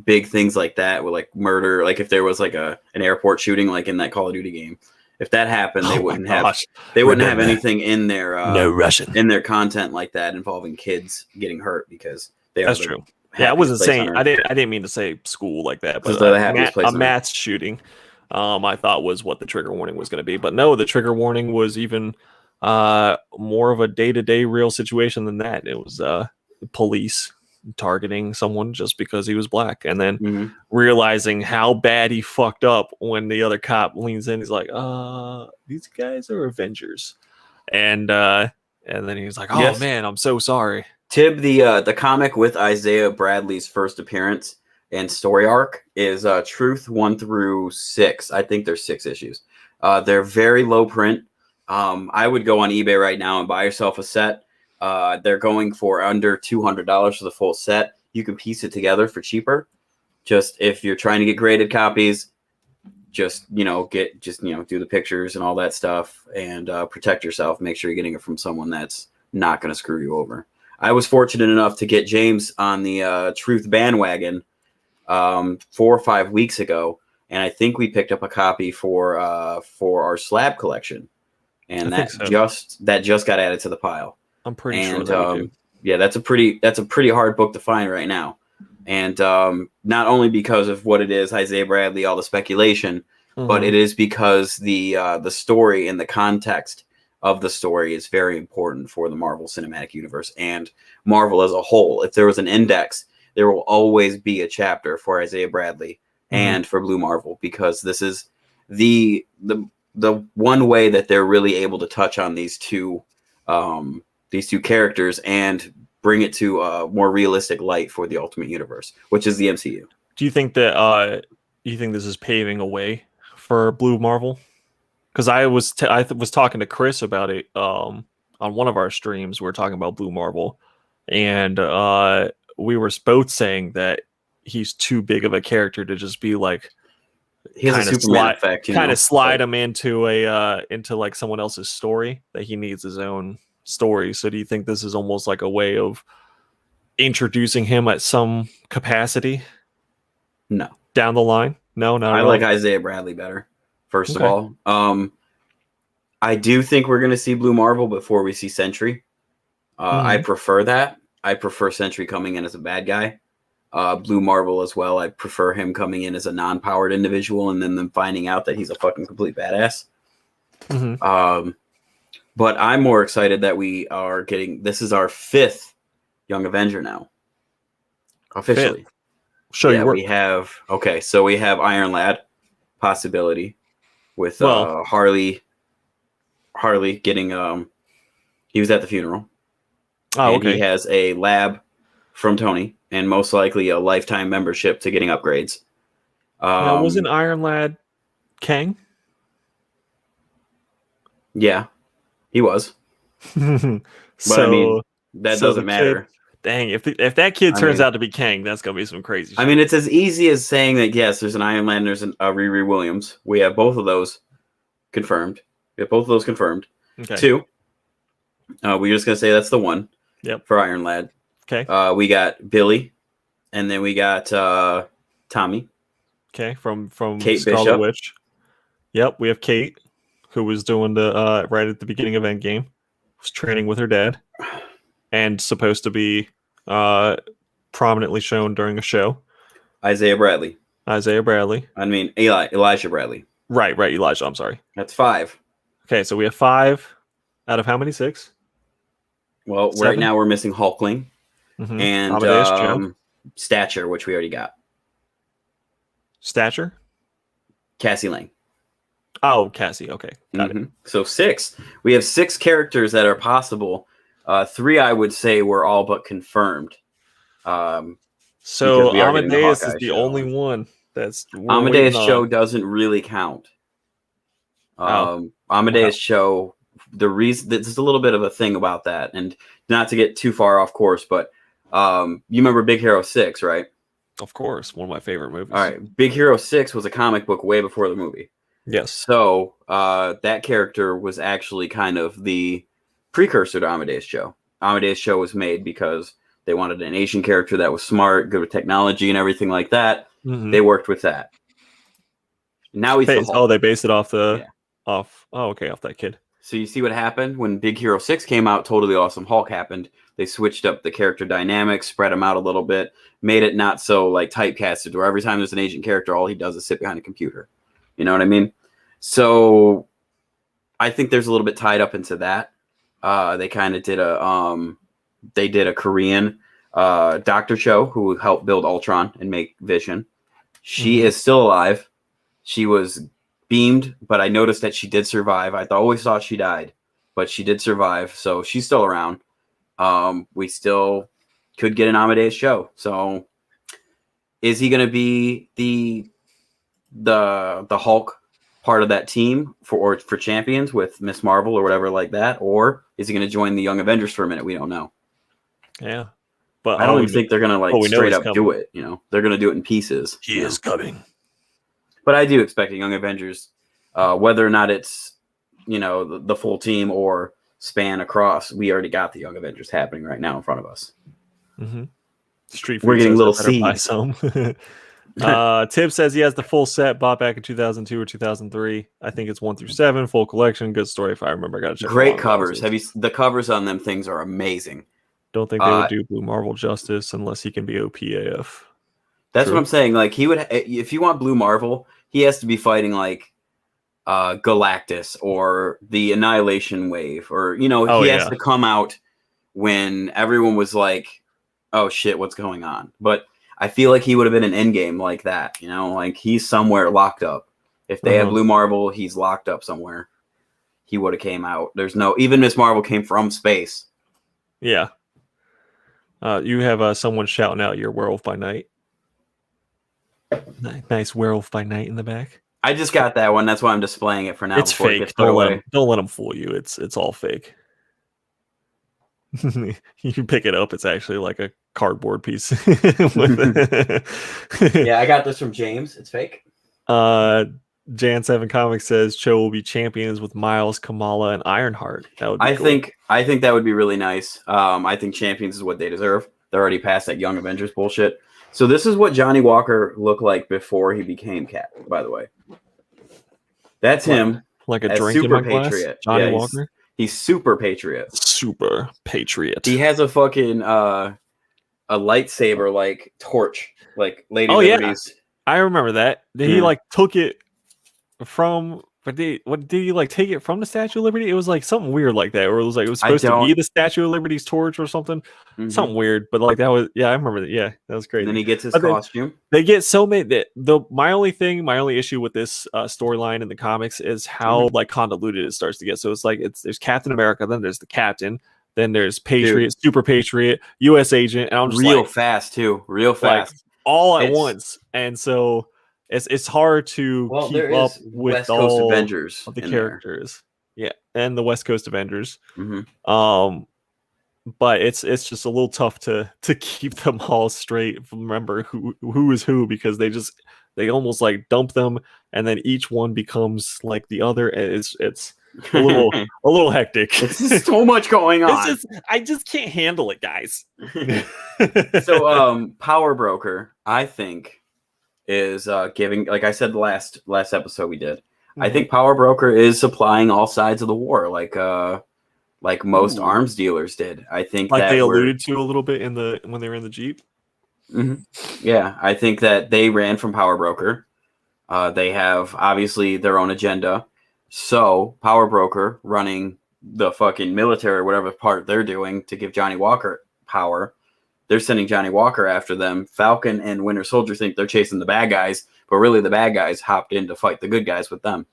big things like that, with like murder. Like if there was like an airport shooting, like in that Call of Duty game, if that happened, they wouldn't have anything in their no Russian in their content like that involving kids getting hurt, because that's true. Yeah, I wasn't saying. I didn't mean to say school like that, but a mass shooting. I thought was what the trigger warning was going to be. But no, the trigger warning was even more of a day-to-day real situation than that. It was police targeting someone just because he was black, and then realizing how bad he fucked up when the other cop leans in. He's like, these guys are Avengers. And then he's like, oh man, I'm so sorry. Tib, the comic with Isaiah Bradley's first appearance and story arc is Truth 1 through 6. I think there's 6 issues. They're very low print. I would go on eBay right now and buy yourself a set. They're going for under $200 for the full set. You can piece it together for cheaper. Just if you're trying to get graded copies, just do the pictures and all that stuff, and protect yourself. Make sure you're getting it from someone that's not going to screw you over. I was fortunate enough to get James on the Truth bandwagon 4 or 5 weeks ago, and I think we picked up a copy for our slab collection, and that just got added to the pile. I'm pretty sure that we do. Yeah, that's a pretty hard book to find right now, and not only because of what it is, Isaiah Bradley, all the speculation, but it is because the story and the context of the story is very important for the Marvel Cinematic Universe and Marvel as a whole. If there was an index, there will always be a chapter for Isaiah Bradley and for Blue Marvel, because this is the one way that they're really able to touch on these two characters and bring it to a more realistic light for the Ultimate Universe, which is the MCU. Do you think that this is paving a way for Blue Marvel? Because I was talking to Chris about it on one of our streams. We were talking about Blue Marvel, and we were both saying that he's too big of a character to just be like, he has a Superman effect, kind of slide him into like someone else's story. That he needs his own story. So do you think this is almost like a way of introducing him at some capacity? No. Down the line? No, not I at like all. Isaiah Bradley better, first of all. I do think we're going to see Blue Marvel before we see Sentry. I prefer that. I prefer Sentry coming in as a bad guy. Blue Marvel as well. I prefer him coming in as a non-powered individual and then them finding out that he's a fucking complete badass. But I'm more excited that we are getting, this is our 5th Young Avenger now. Officially. Show you work. We have Iron Lad possibility with Harley getting he was at the funeral. Oh, okay. He has a lab from Tony and most likely a lifetime membership to getting upgrades. Now, wasn't Iron Lad Kang? Yeah, he was. But So, I mean, that doesn't matter. Dang, if that kid turns out to be Kang, that's gonna be some crazy shit. I mean, it's as easy as saying that, yes, there's an Iron Lad and there's a Riri Williams. We have both of those confirmed. Okay. 2. We're just going to say that's the one. Yep. For Iron Lad. Okay. We got Billy, and then we got Tommy. Okay, from Kate Scarlet Bishop. Witch. Yep, we have Kate, who was doing the right at the beginning of Endgame, was training with her dad, and supposed to be prominently shown during a show. Isaiah Bradley. I mean, Elijah Bradley. Right, Elijah. I'm sorry. That's 5. Okay, so we have 5 out of how many? 6? Well, 7? Right now we're missing Hulkling and Stature, which we already got. Stature? Cassie Lang. Oh, Cassie. Okay, got it. So 6. We have 6 characters that are possible. 3, I would say, were all but confirmed. So Amadeus is the only one that's Amadeus show doesn't really count. Amadeus show, the reason there's a little bit of a thing about that, and not to get too far off course, but you remember Big Hero 6, right? Of course, one of my favorite movies. All right, Big Hero 6 was a comic book way before the movie. Yes. So that character was actually kind of the precursor to Amadeus show. Amadeus show was made because they wanted an Asian character that was smart, good with technology and everything like that. They worked with that. Now he's the Hulk. They based it off off that kid. So you see what happened when Big Hero 6 came out, Totally Awesome Hulk happened. They switched up the character dynamics, spread them out a little bit, made it not so like typecasted where every time there's an Asian character, all he does is sit behind a computer. You know what I mean? So I think there's a little bit tied up into that. They kind of did a Korean Doctor Cho who helped build Ultron and make Vision. She is still alive. She was beamed, but I noticed that she did survive. I always thought she died, but she did survive, so she's still around. We still could get an Amadeus show. So is he going to be the Hulk part of that team for Champions with Miss Marvel or whatever like that, or is he going to join the Young Avengers for a minute? We don't know. Yeah, but I don't even think they're going to like straight up do it. You know, they're going to do it in pieces. He is coming. But I do expect a Young Avengers, whether or not it's, you know, the full team or span across. We already got the Young Avengers happening right now in front of us. Mm-hmm. Street We're getting little seeds. Tibb says he has the full set, bought back in 2002 or 2003. I think it's 1 through 7, full collection. Good story if I remember. I got to check. Great covers. The covers on them things are amazing. Don't think they would do Blue Marvel justice unless he can be OPAF. That's what I'm saying. Like he would, if you want Blue Marvel, he has to be fighting like Galactus or the Annihilation Wave, or he has to come out when everyone was like, "Oh shit, what's going on?" But I feel like he would have been an Endgame like that. Like he's somewhere locked up. If they have Blue Marvel, he's locked up somewhere. He would have came out. Even Miss Marvel came from space. Yeah. You have someone shouting out your Werewolf by Night. Nice Werewolf by Night in the back. I just got that one. That's why I'm displaying it for now. It's fake. Don't let them fool you. It's all fake. You pick it up. It's actually like a cardboard piece. Yeah, I got this from James. It's fake. Jan7 Comics says Cho will be champions with Miles, Kamala, and Ironheart. That would be cool. I think that would be really nice. I think champions is what they deserve. They're already past that Young Avengers bullshit. So this is what Johnny Walker looked like before he became Cap, by the way. That's him. Like a drink in my glass? Johnny Walker? He's super patriot. Super patriot. He has a fucking a lightsaber like torch, like Lady Liberty's. Yeah. I remember that. He like took it from did he like take it from the Statue of Liberty? It was like something weird like that, or it was like it was supposed to be the Statue of Liberty's torch or something. Something weird, but like that was I remember that. Yeah, that was crazy. And then he gets his costume. They get so many my only issue with this storyline in the comics is how like convoluted it starts to get. So it's like there's Captain America, then there's the Captain, then there's Patriot, Super Patriot, US Agent, and I'm just real fast too. Real fast. Like, all at once. And so it's hard to keep up with West Coast all Avengers of the characters. Yeah, and the West Coast Avengers. But it's just a little tough to keep them all straight. Remember who is who, because they almost like dump them, and then each one becomes like the other. It's a little hectic. There's so much going on. I just can't handle it, guys. So Power Broker, I think, is giving, like I said the last episode we did. I think Power Broker is supplying all sides of the war, like most arms dealers did. I think like that they alluded to a little bit when they were in the Jeep. Yeah, I think that they ran from Power Broker. They have obviously their own agenda. So Power Broker running the fucking military, whatever part they're doing to give Johnny Walker power. They're sending Johnny Walker after them. Falcon and Winter Soldier think they're chasing the bad guys, but really the bad guys hopped in to fight the good guys with them.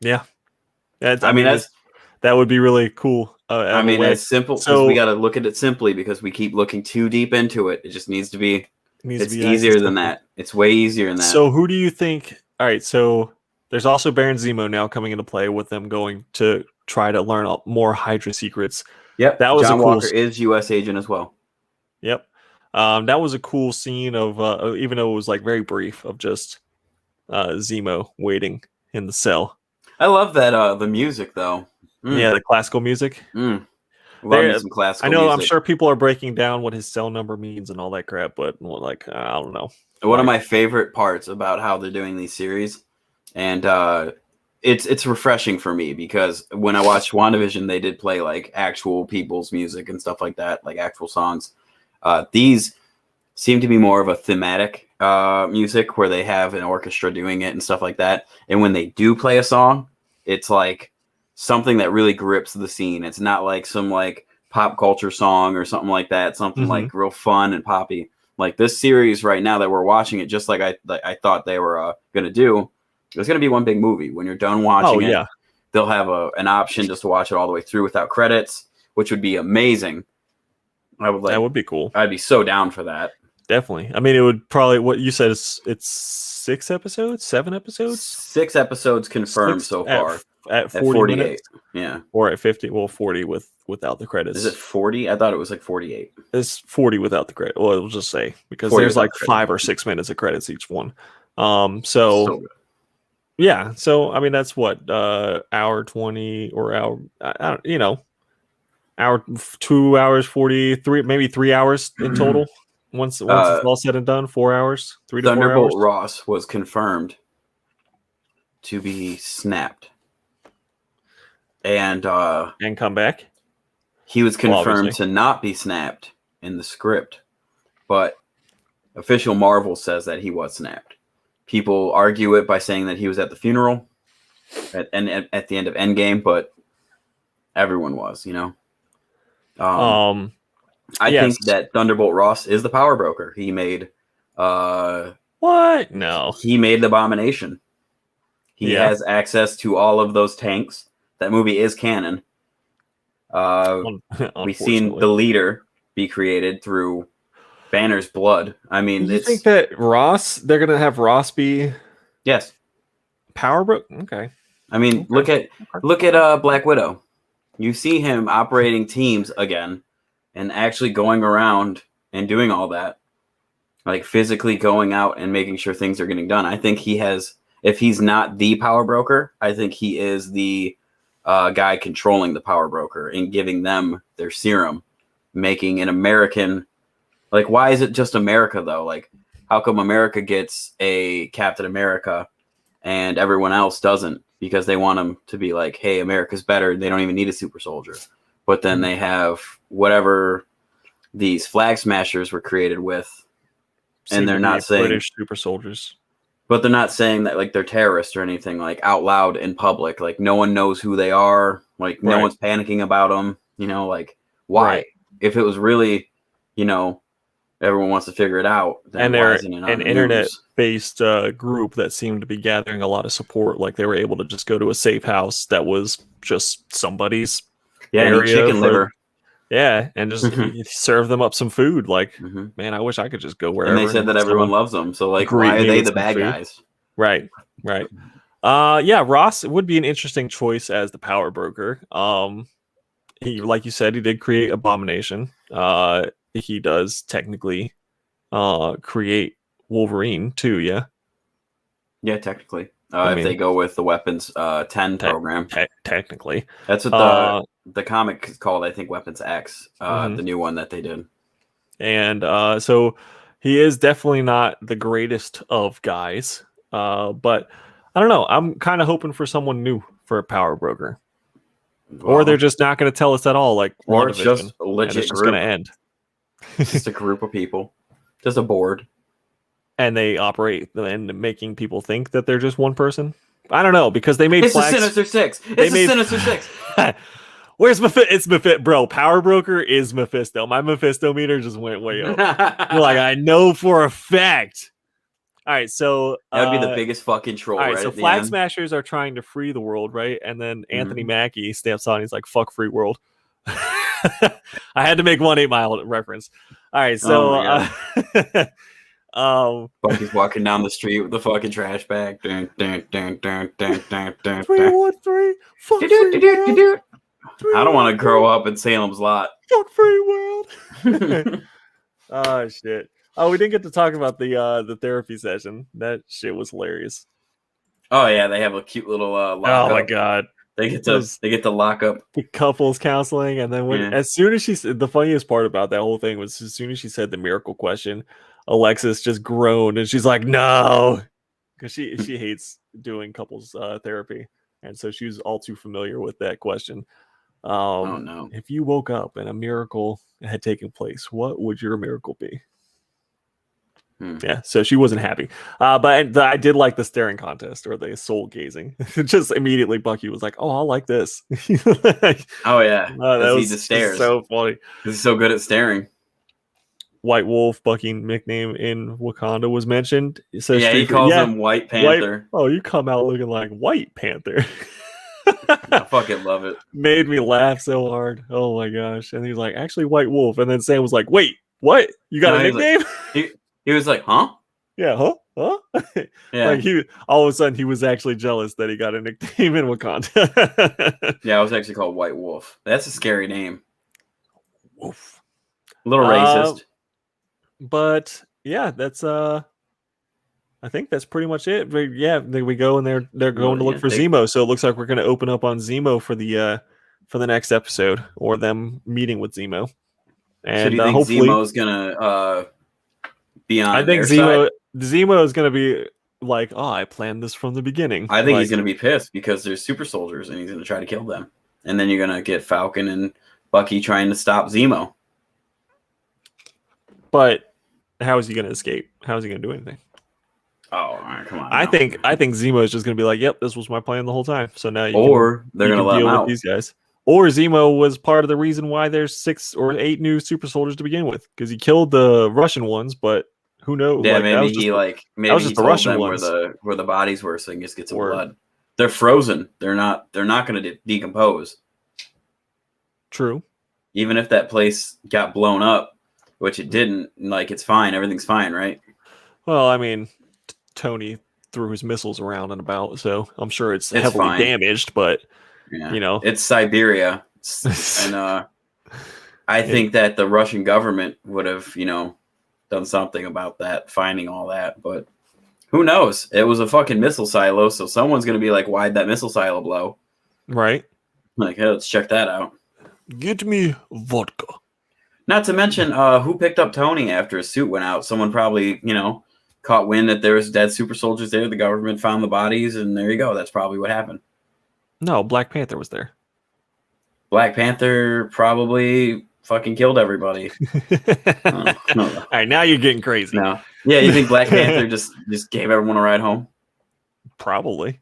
Yeah. I mean, that would be really cool. It's simple. So we got to look at it simply because we keep looking too deep into it. It just needs to be. It's easier than that. It's way easier than that. So who do you think? All right. So there's also Baron Zemo now coming into play with them going to try to learn more Hydra secrets. Yep. That was John Walker is U.S. agent as well. Yep. That was a cool scene of even though it was like very brief, of just Zemo waiting in the cell. I love that the music though. Yeah, the classical music. Love some classical music. I'm sure people are breaking down what his cell number means and all that crap, but like I don't know. One of my favorite parts about how they're doing these series, and it's refreshing for me because when I watched WandaVision, they did play like actual people's music and stuff like that, like actual songs. These seem to be more of a thematic music where they have an orchestra doing it and stuff like that. And when they do play a song, it's like something that really grips the scene. It's not like some like pop culture song or something like that. Something like real fun and poppy. Like this series right now that we're watching it, just like I thought they were gonna do. It's gonna be one big movie. When you're done watching it, they'll have an option just to watch it all the way through without credits, which would be amazing. That would be cool. I'd be so down for that. Definitely. I mean, it would probably, what you said is it's 6 episodes, 7 episodes, 6 episodes confirmed so far at 48 minutes? Yeah, or at 50. Well, 40 without the credits. Is it 40? I thought it was like 48. It's 40 without the credit. Well, it'll just say, because there's like 5 or 6 minutes of credits each one. So yeah, so I mean that's what hour 20 or hour, hour 2 hours 43, maybe 3 hours in total. Once it's all said and done, 4 hours, 3 to 4 hours. Thunderbolt Ross was confirmed to be snapped, and come back. He was confirmed to not be snapped in the script, but official Marvel says that he was snapped. People argue it by saying that he was at the funeral at the end of Endgame, but everyone was, I think that Thunderbolt Ross is the power broker. He made what? No. He made the Abomination. He has access to all of those tanks. That movie is canon. We've seen the leader be created through Banner's blood. I mean, you think that they're gonna have Ross be power broker? Okay. I mean, look at Black Widow. You see him operating teams again and actually going around and doing all that, like physically going out and making sure things are getting done. I think he has, if he's not the power broker, I think he is the guy controlling the power broker and giving them their serum, making an American, like, why is it just America though? Like, how come America gets a Captain America and everyone else doesn't? Because they want them to be like, hey, America's better. They don't even need a super soldier. But then they have whatever these flag smashers were created with, and they're not saying British super soldiers. But they're not saying that like they're terrorists or anything, like out loud in public. Like no one knows who they are. Like no one's panicking about them. Like why? Right. If it was really, everyone wants to figure it out. Then and they're an internet-based group that seemed to be gathering a lot of support. Like they were able to just go to a safe house that was just somebody's area, chicken liver. Yeah, and just serve them up some food. Like, man, I wish I could just go wherever. And they said that everyone loves them. So, like, why are they the bad guys? Right. Yeah, Ross would be an interesting choice as the power broker. He, like you said, he did create Abomination. He does technically create Wolverine too. Yeah. Yeah, technically. If they go with the Weapons 10 program. Technically. That's what the comic is called, I think, Weapons X, the new one that they did. And so he is definitely not the greatest of guys. But I don't know. I'm kind of hoping for someone new for a power broker. Well, or they're just not going to tell us at all. Like, or it's just a legit it's just going to end. Just a group of people. Just a board. And they operate and making people think that they're just one person. I don't know, because they made flags. It's the Sinister Six. It's the Sinister Six. Where's Mephisto? It's Mephisto, bro. Power broker is Mephisto. My Mephisto meter just went way up. You're like, I know for a fact. All right, so that would be the biggest fucking troll. All right, so flag smashers are trying to free the world, right? And then Anthony Mackie steps on. He's like, "Fuck free world." I had to make 1 8 Mile reference. All right, so Bucky's walking down the street with the fucking trash bag. 313. Fuck free world. I don't want to grow up in Salem's Lot. Fuck free world. Oh shit. Oh, we didn't get to talk about the therapy session. That shit was hilarious. Oh yeah, they have a cute little lockup. Oh my god. They get to lock up the couples counseling, and then as soon as the funniest part about that whole thing was as soon as she said the miracle question, Alexis just groaned and she's like, no, because she hates doing couples therapy, and so she was all too familiar with that question. Oh no! If you woke up and a miracle had taken place, what would your miracle be? Yeah, so she wasn't happy. But I did like the staring contest or the soul gazing. Just immediately, Bucky was like, "Oh, I like this." Oh yeah, That he was just just stares. so funny. He's so good at staring. White Wolf, Bucky nickname in Wakanda, was mentioned. It says Yeah, he calls him White Panther. Oh, you come out looking like White Panther. I fucking love it. Made me laugh so hard. Oh my gosh. And he's like, actually White Wolf. And then Sam was like, wait, what? You got a nickname? He was like, huh? Yeah, huh? Yeah. Like he all of a sudden he was actually jealous that he got a nickname in Wakanda. Yeah, I was actually called White Wolf. That's a scary name. Wolf. A little racist. But yeah, that's I think that's pretty much it. But yeah, we go and they're going to look for Zemo. So it looks like we're going to open up on Zemo for the next episode, or them meeting with Zemo. And so do you think hopefully Zemo's gonna be on? I think Zemo is going to be like, oh, I planned this from the beginning. I think he's going to be pissed because there's super soldiers and he's going to try to kill them. And then you're going to get Falcon and Bucky trying to stop Zemo. But how is he going to escape? How is he going to do anything? Oh, all right, come on. I think Zemo is just going to be like, yep, this was my plan the whole time. So now they're going to let him out. These guys. Or Zemo was part of the reason why there's 6 or 8 new super soldiers to begin with, because he killed the Russian ones, but who knows? Yeah, like, maybe he just the Russian ones where the bodies were, so he can just get some blood. They're frozen. They're not going to decompose. True. Even if that place got blown up, which it didn't, like, it's fine. Everything's fine, right? Well, I mean, Tony threw his missiles around and about, so I'm sure it's heavily damaged, but yeah. It's Siberia. And I think that the Russian government would have, done something about that, finding all that, but who knows? It was a fucking missile silo, so someone's going to be like, why'd that missile silo blow? Right. Like, hey, let's check that out. Get me vodka. Not to mention, who picked up Tony after his suit went out? Someone probably, caught wind that there was dead super soldiers there. The government found the bodies, and there you go. That's probably what happened. No, Black Panther was there. Black Panther probably fucking killed everybody. All right, now you're getting crazy. No. Yeah, you think Black Panther just gave everyone a ride home? Probably.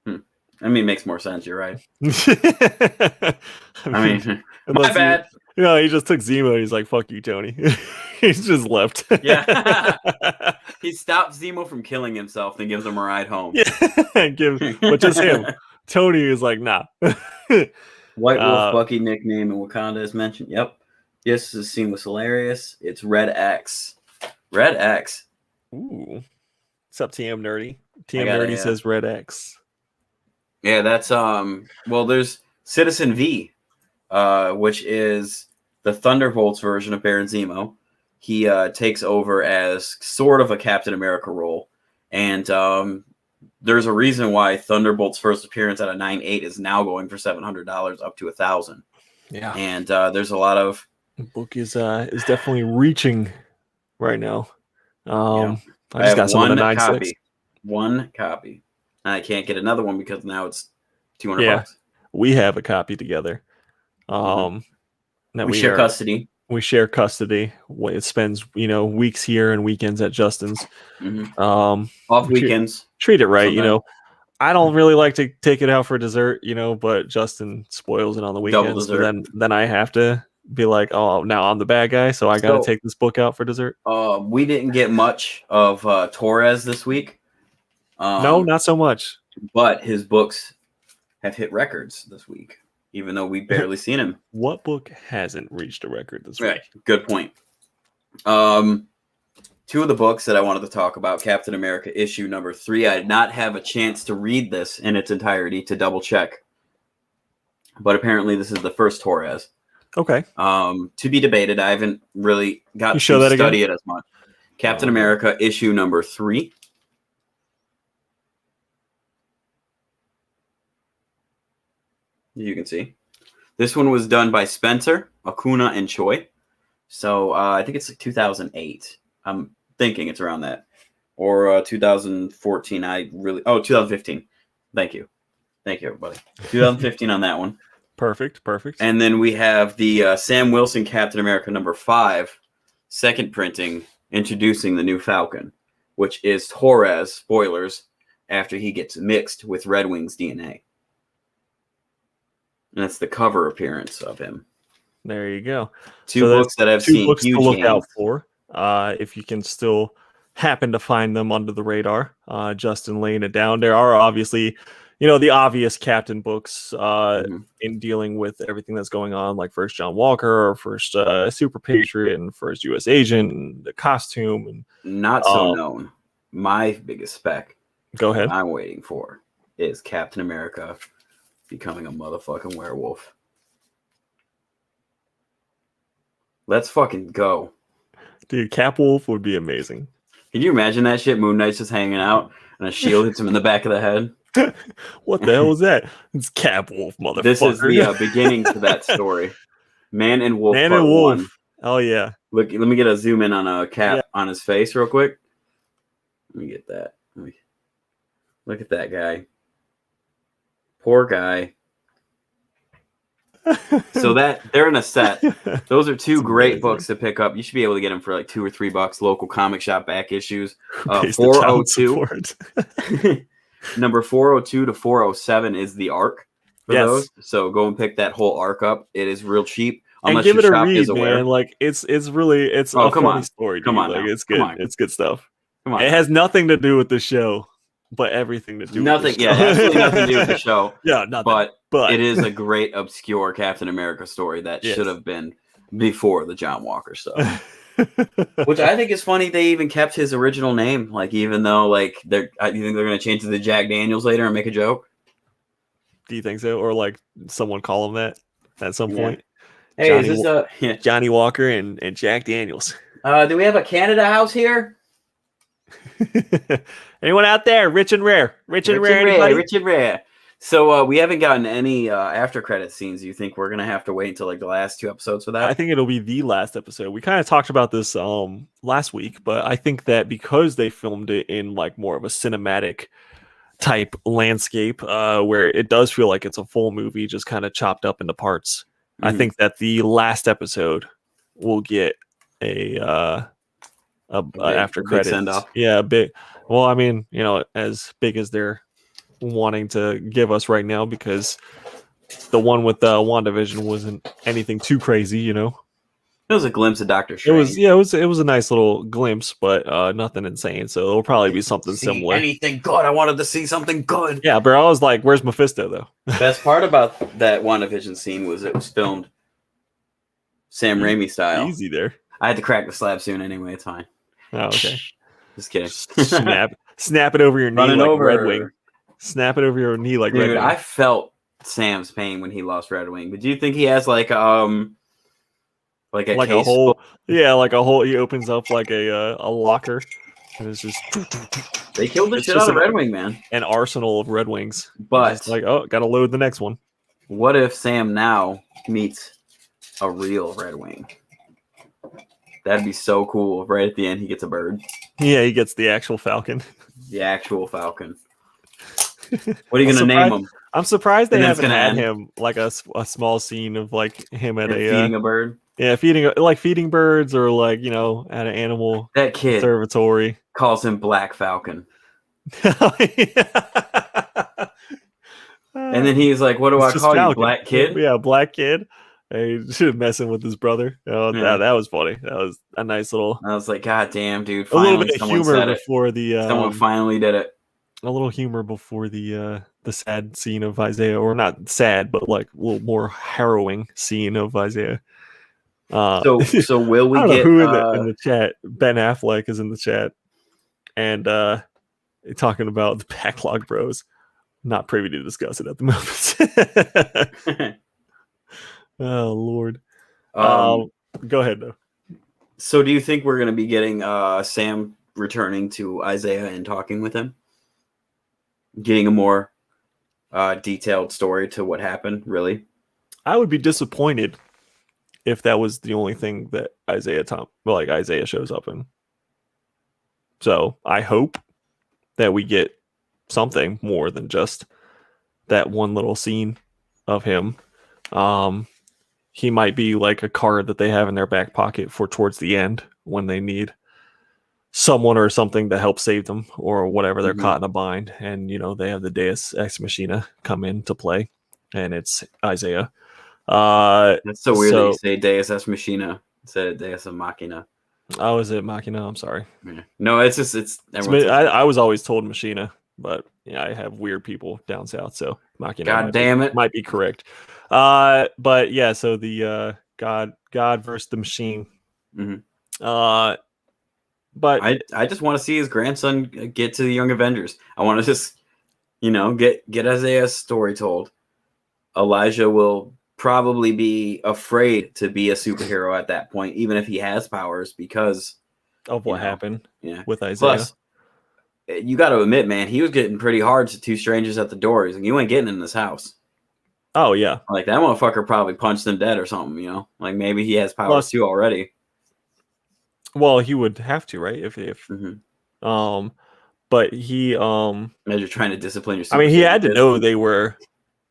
I mean, it makes more sense. You're right. I mean, my bad. He just took Zemo. And he's like, "Fuck you, Tony." He's just left. Yeah. He stopped Zemo from killing himself and gives him a ride home. Yeah, but just him. Tony is like, nah. White Wolf Bucky nickname in Wakanda is mentioned. Yep. Yes, this scene was hilarious. It's Red X. Red X. Ooh. What's up, TM Nerdy? TM Nerdy says Red X. Yeah, that's well, there's Citizen V, which is the Thunderbolts version of Baron Zemo. He takes over as sort of a Captain America role. And there's a reason why Thunderbolt's first appearance at a 9.8 is now going for $700 up to $1,000. Yeah. And there's a lot of the book is definitely reaching right now. I just got some of the 9.6. One copy. I can't get another one because now it's $200. Yeah, we have a copy together. We share custody. We share custody. It spends weeks here and weekends at Justin's. Off weekends. Treat it right. Sometimes. I don't really like to take it out for dessert. But Justin spoils it on the weekends. So then I have to be like, oh, now I'm the bad guy, so I got to take this book out for dessert. We didn't get much of Torres this week. No, not so much. But his books have hit records this week, even though we barely seen him. What book hasn't reached a record this week? Right. Good point. Two of the books that I wanted to talk about, Captain America issue number 3. I did not have a chance to read this in its entirety to double check. But apparently this is the first Torres. Okay. To be debated. I haven't really got to study it as much. Captain America issue number 3. You can see. This one was done by Spencer, Acuna, and Choi. So I think it's like 2008. I'm thinking it's around that. Or 2014. 2015. Thank you. Thank you, everybody. 2015 on that one. Perfect. And then we have the Sam Wilson Captain America number 5, second printing introducing the new Falcon, which is Torres, spoilers, after he gets mixed with Red Wing's DNA. And that's the cover appearance of him. There you go. Two books that I've seen books huge to look gains. out for. If you can still happen to find them under the radar. Justin laying it down. There are obviously, the obvious Captain books in dealing with everything that's going on, like First John Walker or First Super Patriot and First U.S. Agent and the costume. And not so known. My biggest spec. Go ahead. I'm waiting for is Captain America becoming a motherfucking werewolf. Let's fucking go. Dude, Capwolf would be amazing. Can you imagine that shit? Moon Knight's just hanging out and a shield hits him in the back of the head. What the hell is that? It's Capwolf, motherfucker. This is the beginning to that story. Man and Wolf. Man part and Wolf. 1. Oh yeah. Look, let me get a zoom in on a Cap on his face real quick. Let me get that. Look at that guy. Poor guy. So that they're in a set. Those are two great books to pick up. You should be able to get them for like $2 or $3. Local comic shop back issues. 402. Number 402 to 407 is the arc for those. So go and pick that whole arc up. It is real cheap. And give it a read, man. Like it's really a funny story. Dude. Come on, like now. It's good. It's good stuff. Come on. It has nothing to do with the show, but everything to do. Nothing. With the show. Absolutely nothing to do with the show. Yeah, nothing. But it is a great obscure Captain America story that should have been before the John Walker stuff. Which I think is funny. They even kept his original name, like even though like you think they're going to change it to Jack Daniels later and make a joke? Do you think so, or like someone call him that at some point? Hey, Johnny, is this Johnny Walker and Jack Daniels? Do we have a Canada house here? Anyone out there? Rich and rare. Rich and rare. So we haven't gotten any after credit scenes. You think we're gonna have to wait until like the last 2 episodes for that? I think it'll be the last episode. We kind of talked about this last week, but I think that because they filmed it in like more of a cinematic type landscape, where it does feel like it's a full movie, just kind of chopped up into parts. I think that the last episode will get a after credits send off. Yeah, big. Well, I mean, as big as they're wanting to give us right now, because the one with WandaVision wasn't anything too crazy, It was a glimpse of Doctor Strange. It was a nice little glimpse, but nothing insane. So it'll probably be something similar. Anything good? I wanted to see something good. Yeah, but I was like, "Where's Mephisto?" Though. Best part about that WandaVision scene was it was filmed Sam Raimi style. Easy there. I had to crack the slab soon anyway. It's fine. Oh, okay. Just kidding. Snap it over your knee Running like over. Red Wing. Snap it over your knee like Red Wing. I felt Sam's pain when he lost Red Wing. But do you think he has like a hole? Yeah, like a hole. He opens up like a locker, and it's just. They killed the shit out of Red Wing, man. An arsenal of Red Wings. But it's like, gotta load the next one. What if Sam now meets a real Red Wing? That'd be so cool. Right at the end, he gets a bird. Yeah, he gets the actual Falcon. The actual Falcon. What are you gonna name him? I'm surprised they haven't had him like a small scene of like him at feeding a bird. Yeah, feeding birds, or like at an animal that kid conservatory calls him Black Falcon. And then he's like, "What do I call you, Black Kid?" Yeah, Black Kid. He's messing with his brother. That was funny. That was a nice little. I was like, "God damn, dude!" Finally, a little bit of humor before the. Someone finally did it. A little humor before the sad scene of Isaiah, or not sad, but like a little more harrowing scene of Isaiah. So will we get who in the chat? Ben Affleck is in the chat, and talking about the backlog bros. Not privy to discuss it at the moment. Oh Lord. Go ahead though. So do you think we're going to be getting Sam returning to Isaiah and talking with him? Getting a more detailed story to what happened, really? I would be disappointed if that was the only thing that Isaiah shows up in. So I hope that we get something more than just that one little scene of him. He might be like a card that they have in their back pocket for towards the end when they need someone or something to help save them or whatever. They're Mhm. caught in a bind, and they have the Deus Ex Machina come into play, and it's Isaiah. That's so weird that you So say Deus Ex Machina instead of Deus Ex Machina. oh, is it Machina? I'm sorry. Yeah. No, it's everyone says I was always told Machina, but yeah, I have weird people down south, so Machina God damn it. might be correct. But yeah, so the God versus the machine. Mhm. But I just want to see his grandson get to the Young Avengers. I want to just, get Isaiah's story told. Elijah will probably be afraid to be a superhero at that point, even if he has powers, because of what happened yeah. with Isaiah. Plus, you got to admit, man, he was getting pretty hard to two strangers at the door. He's like, you ain't getting in this house. Oh yeah. Like that motherfucker probably punched them dead or something. Like maybe he has powers Plus, too already. Well, he would have to, right? If but he as you're trying to discipline your. I mean, he had to know who they were.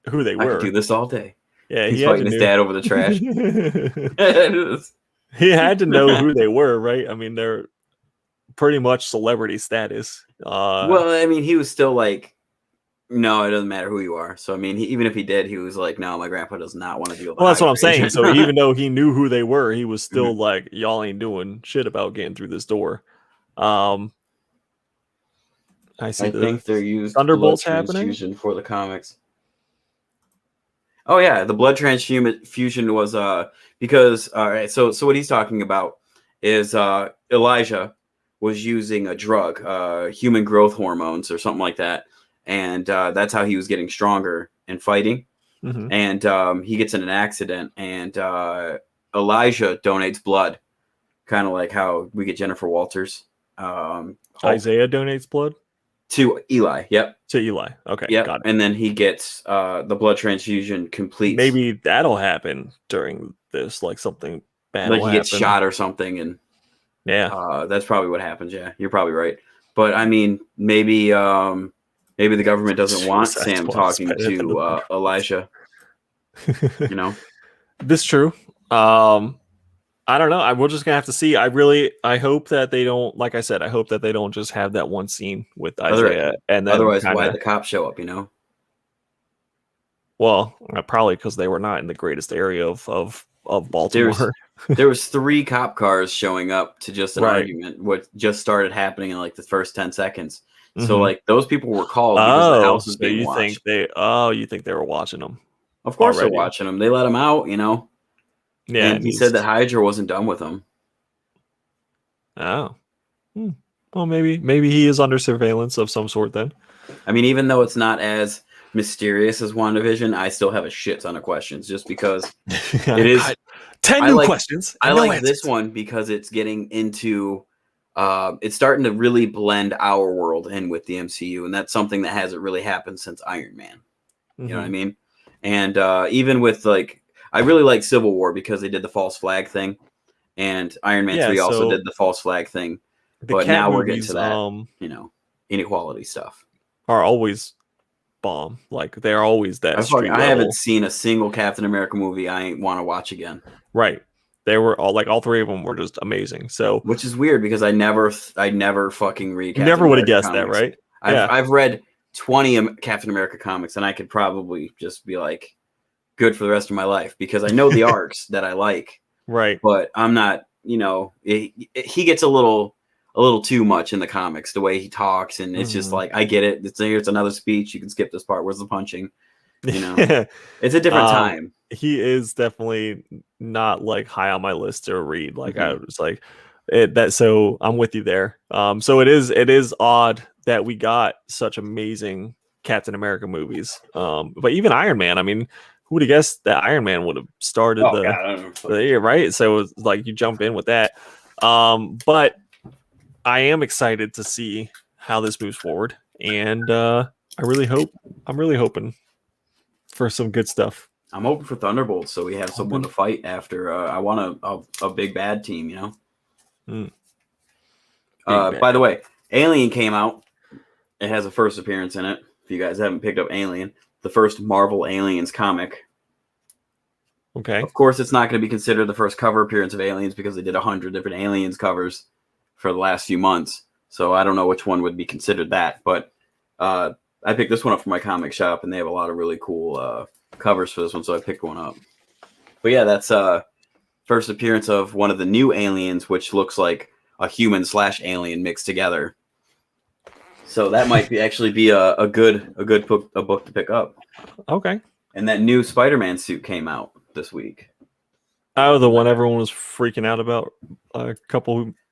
I could do this all day. Yeah, he's fighting his dad over the trash. He had to know who they were, right? I mean, they're pretty much celebrity status. Well, I mean, he was still like, no, it doesn't matter who you are. So I mean, even if he did, he was like, no, my grandpa does not want to deal with. Well, that's what I'm saying. So even though he knew who they were, he was still like, y'all ain't doing shit about getting through this door. I think they're used Thunderbolts blood happening transfusion for the comics. Oh yeah, the blood transfusion was because all right. So what he's talking about is Elijah was using a drug, human growth hormones or something like that, and that's how he was getting stronger and fighting. Mm-hmm. And he gets in an accident, and Elijah donates blood, kind of like how we get Jennifer Walters. Isaiah donates blood to Eli. Yep. To Eli. Okay. Yep. Got it. And then he gets the blood transfusion complete. Maybe that'll happen during this, like something bad. Like he gets shot or something, and yeah, that's probably what happens. Yeah, you're probably right. But I mean, maybe the government doesn't want Sam talking to Elijah. This is true. I don't know. We're just gonna have to see. I hope that they don't. Like I said, I hope that they don't just have that one scene with Isaiah, and then otherwise, why the cops show up? Well, probably because they were not in the greatest area of Baltimore. There was 3 cop cars showing up to just an argument. What just started happening in like the first 10 seconds. Mm-hmm. So like those people were called because the house was being watched. You think they were watching them? Of course they're watching them. They let them out, Yeah, and he said that Hydra wasn't done with him. Oh, well, maybe he is under surveillance of some sort then. I mean, even though it's not as mysterious as WandaVision, I still have a shit ton of questions just because it is 10 new questions. I like this one because it's getting into it's starting to really blend our world in with the MCU, and that's something that hasn't really happened since Iron Man. You know what I mean? And even with like, I really like Civil War because they did the false flag thing, and Iron Man 3 also did the false flag thing. But now we're getting to that, inequality stuff. Are always bomb. Like they're always that. I haven't seen a single Captain America movie I ain't want to watch again. Right. They were all 3 of them were just amazing. So, which is weird because I never fucking read. You never would have guessed that, right? I've read 20 Captain America comics, and I could probably just be like, good for the rest of my life because I know the arcs that I like. Right. But I'm not. He gets a little too much in the comics, the way he talks, and it's just like, I get it. It's another speech. You can skip this part. Where's the punching? It's a different time. He is definitely not like high on my list to read. Like I was like that. So I'm with you there. So it is odd that we got such amazing Captain America movies. But even Iron Man, I mean, who would have guessed that Iron Man would have started the year, right? So it was like you jump in with that. But I am excited to see how this moves forward, and I'm really hoping for some good stuff. I'm hoping for Thunderbolts, so we have someone to fight after. I want a big bad team, By the way, Alien came out. It has a first appearance in it. If you guys haven't picked up Alien, the first Marvel Aliens comic. Okay. Of course, it's not going to be considered the first cover appearance of Aliens because they did 100 different Aliens covers for the last few months. So I don't know which one would be considered that, but I picked this one up from my comic shop, and they have a lot of really cool covers for this one, so I picked one up. But yeah, that's first appearance of one of the new aliens, which looks like a human/alien mixed together. So that might actually be a good book to pick up. Okay. And that new Spider-Man suit came out this week. Oh, the one everyone was freaking out about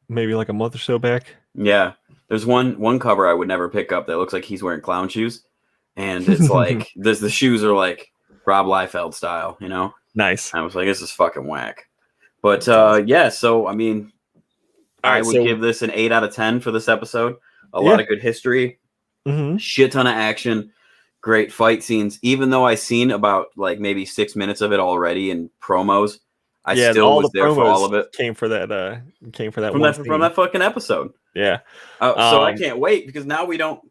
maybe like a month or so back. Yeah, there's one cover I would never pick up that looks like he's wearing clown shoes, and it's like the shoes are like Rob Liefeld style, you know. Nice. I was like, this is fucking whack. But yeah, so I mean, I would give this an 8 out of 10 for this episode. A lot of good history, shit ton of action, great fight scenes. Even though I seen about like maybe 6 minutes of it already in promos, I still was there for all of it. Came for that from that fucking episode. Yeah. So I can't wait because now we don't.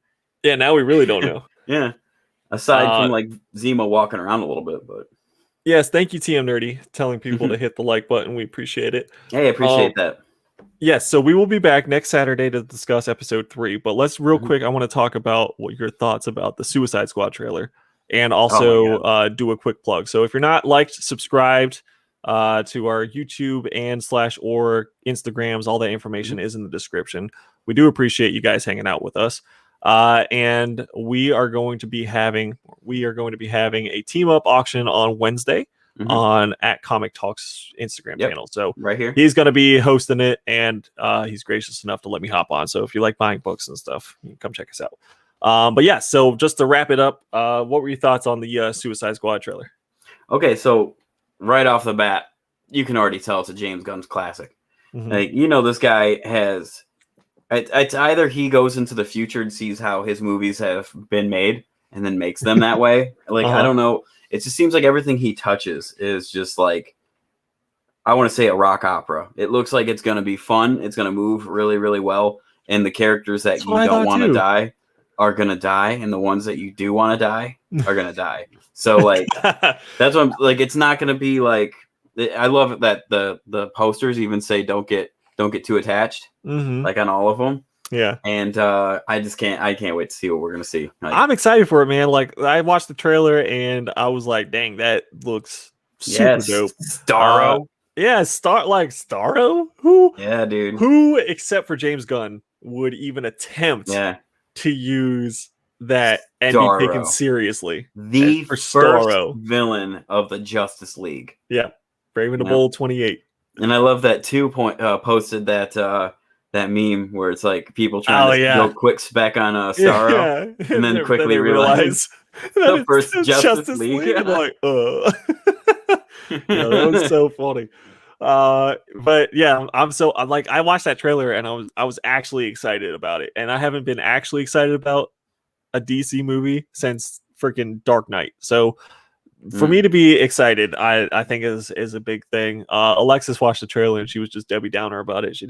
Yeah, now we really don't know. Yeah. Aside from like Zemo walking around a little bit, but. Yes, thank you, TM Nerdy, telling people to hit the like button. We appreciate it. Hey, I appreciate that. Yes, so we will be back next Saturday to discuss episode 3. But let's real quick, I want to talk about what your thoughts about the Suicide Squad trailer, and also do a quick plug. So if you're not subscribed to our YouTube and /or Instagrams, all that information is in the description. We do appreciate you guys hanging out with us. And we are going to be having a team up auction on Wednesday on at Comic Talks Instagram channel. So right here, he's going to be hosting it, and he's gracious enough to let me hop on. So if you like buying books and stuff, you can come check us out. But yeah, so just to wrap it up, what were your thoughts on the Suicide Squad trailer? Okay, so right off the bat, you can already tell it's a James Gunn's classic. Like, you know, this guy has. It's either he goes into the future and sees how his movies have been made and then makes them that way. Like, I don't know. It just seems like everything he touches is just like, I want to say a rock opera. It looks like it's going to be fun. It's going to move really, really well. And the characters that you don't want to die are going to die. And the ones that you do want to die are going to die. So like, that's what I'm like. It's not going to be like, I love that the posters even say, don't get too attached, like on all of them. Yeah. And I can't wait to see what we're gonna see. Like, I'm excited for it, man. Like, I watched the trailer and I was like, dang, that looks super dope. Starro. Starro? Who? Yeah, dude. Who, except for James Gunn, would even attempt to use that and be taken seriously? The first villain of the Justice League. Yeah. Brave the Bold 28. And I love that posted that meme where it's like people trying to go quick spec on Starro, and then quickly realize the first Justice League. And like, that was so funny. But yeah, I watched that trailer and I was actually excited about it, and I haven't been actually excited about a DC movie since freaking Dark Knight. So for me to be excited, I think is a big thing. Alexis watched the trailer and she was just Debbie Downer about it. She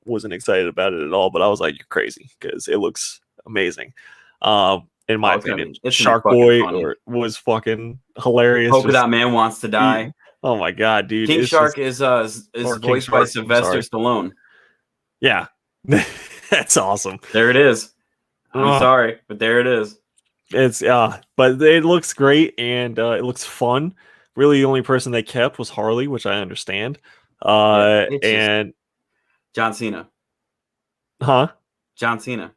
wasn't excited about it at all, but I was like, you're crazy, because it looks amazing. In my opinion, Shark Boy was fucking hilarious. Polka Dot Man wants to die. Oh my god, dude! King Shark is voiced by Sylvester Stallone. Yeah, that's awesome. There it is. I'm sorry, but there it is. It's but it looks great, and it looks fun. Really, the only person they kept was Harley, which I understand. And John Cena. John Cena.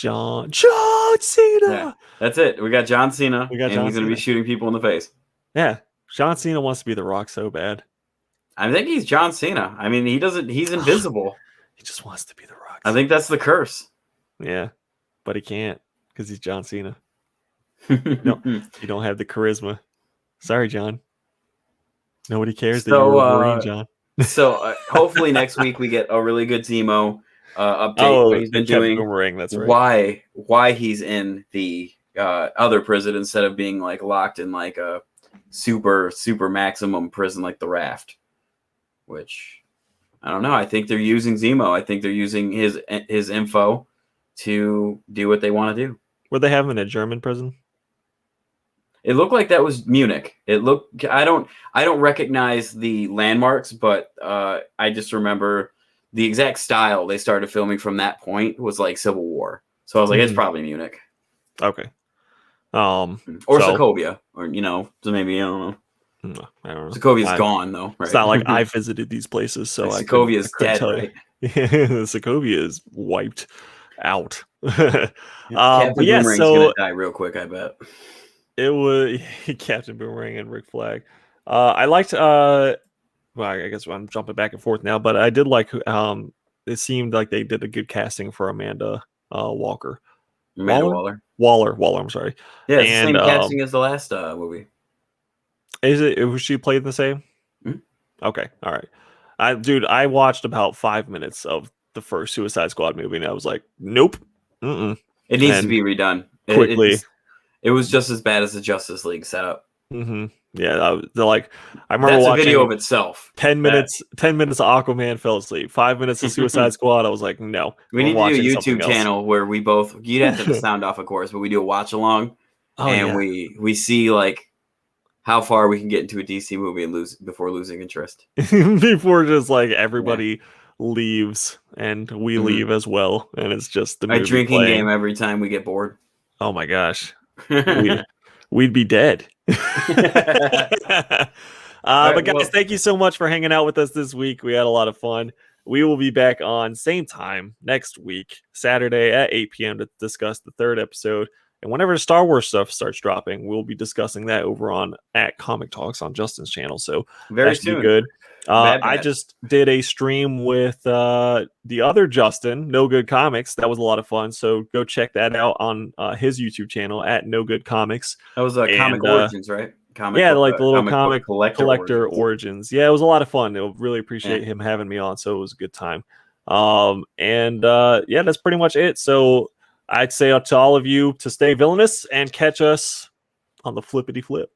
Yeah, that's it. We got John Cena. He's going to be shooting people in the face. Yeah, John Cena wants to be The Rock so bad. I think he's John Cena. I mean, he doesn't. He's invisible. He just wants to be The Rock. I think that's the curse. Yeah, but he can't. Because he's John Cena. You don't have the charisma. Sorry, John. Nobody cares that you're Wolverine, John. So hopefully next week we get a really good Zemo update. What he's been doing. Boomerang, that's right. Why he's in the other prison instead of being like locked in like a super maximum prison like the Raft. Which I don't know. I think they're using Zemo. I think they're using his info to do what they want to do. Were they having a German prison? It looked like that was Munich. I don't recognize the landmarks, but I just remember the exact style they started filming from that point was like Civil War. So I was like, it's probably Munich. Okay. Or Sokovia, or so maybe I don't know. I don't know. Sokovia's gone though, right? It's not like I visited these places, so like I couldn't dead, tell right? you. Sokovia is wiped out. Captain But yeah, Boomerang's gonna die real quick, I bet. It was Captain Boomerang and Rick Flag. I liked well, I guess I'm jumping back and forth now, but I did like it seemed like they did a good casting for Amanda Walker. Amanda Waller. Waller, I'm sorry. Yeah, it's the same casting as the last movie. Was she played the same? Mm-hmm. Okay, all right. I watched about 5 minutes of the first Suicide Squad movie, and I was like, nope. It needs to be redone quickly. It was just as bad as the Justice League setup. Mm-hmm. Yeah, I remember that's watching a video of itself. 10 minutes of Aquaman, fell asleep. 5 minutes of Suicide Squad. I was like, no. We need to do a YouTube channel where we both, you'd have to have the sound off, of course, but we do a watch along we see like how far we can get into a DC movie and before losing interest. Before just like everybody leaves and we leave as well. And it's just the movie a drinking playing. game every time we get bored. Oh my gosh. We'd be dead. But guys, thank you so much for hanging out with us this week. We had a lot of fun. We will be back on same time next week, Saturday at 8 p.m. to discuss the 3rd episode. And whenever Star Wars stuff starts dropping, we'll be discussing that over on at Comic Talks on Justin's channel. So very soon. Be good. I just did a stream with the other Justin, No Good Comics. That was a lot of fun. So go check that out on his YouTube channel at No Good Comics. That was Comic Origins, right? The little comic collector origins. Yeah, it was a lot of fun. I really appreciate him having me on. So it was a good time. That's pretty much it. So I'd say to all of you to stay villainous and catch us on the flippity flip.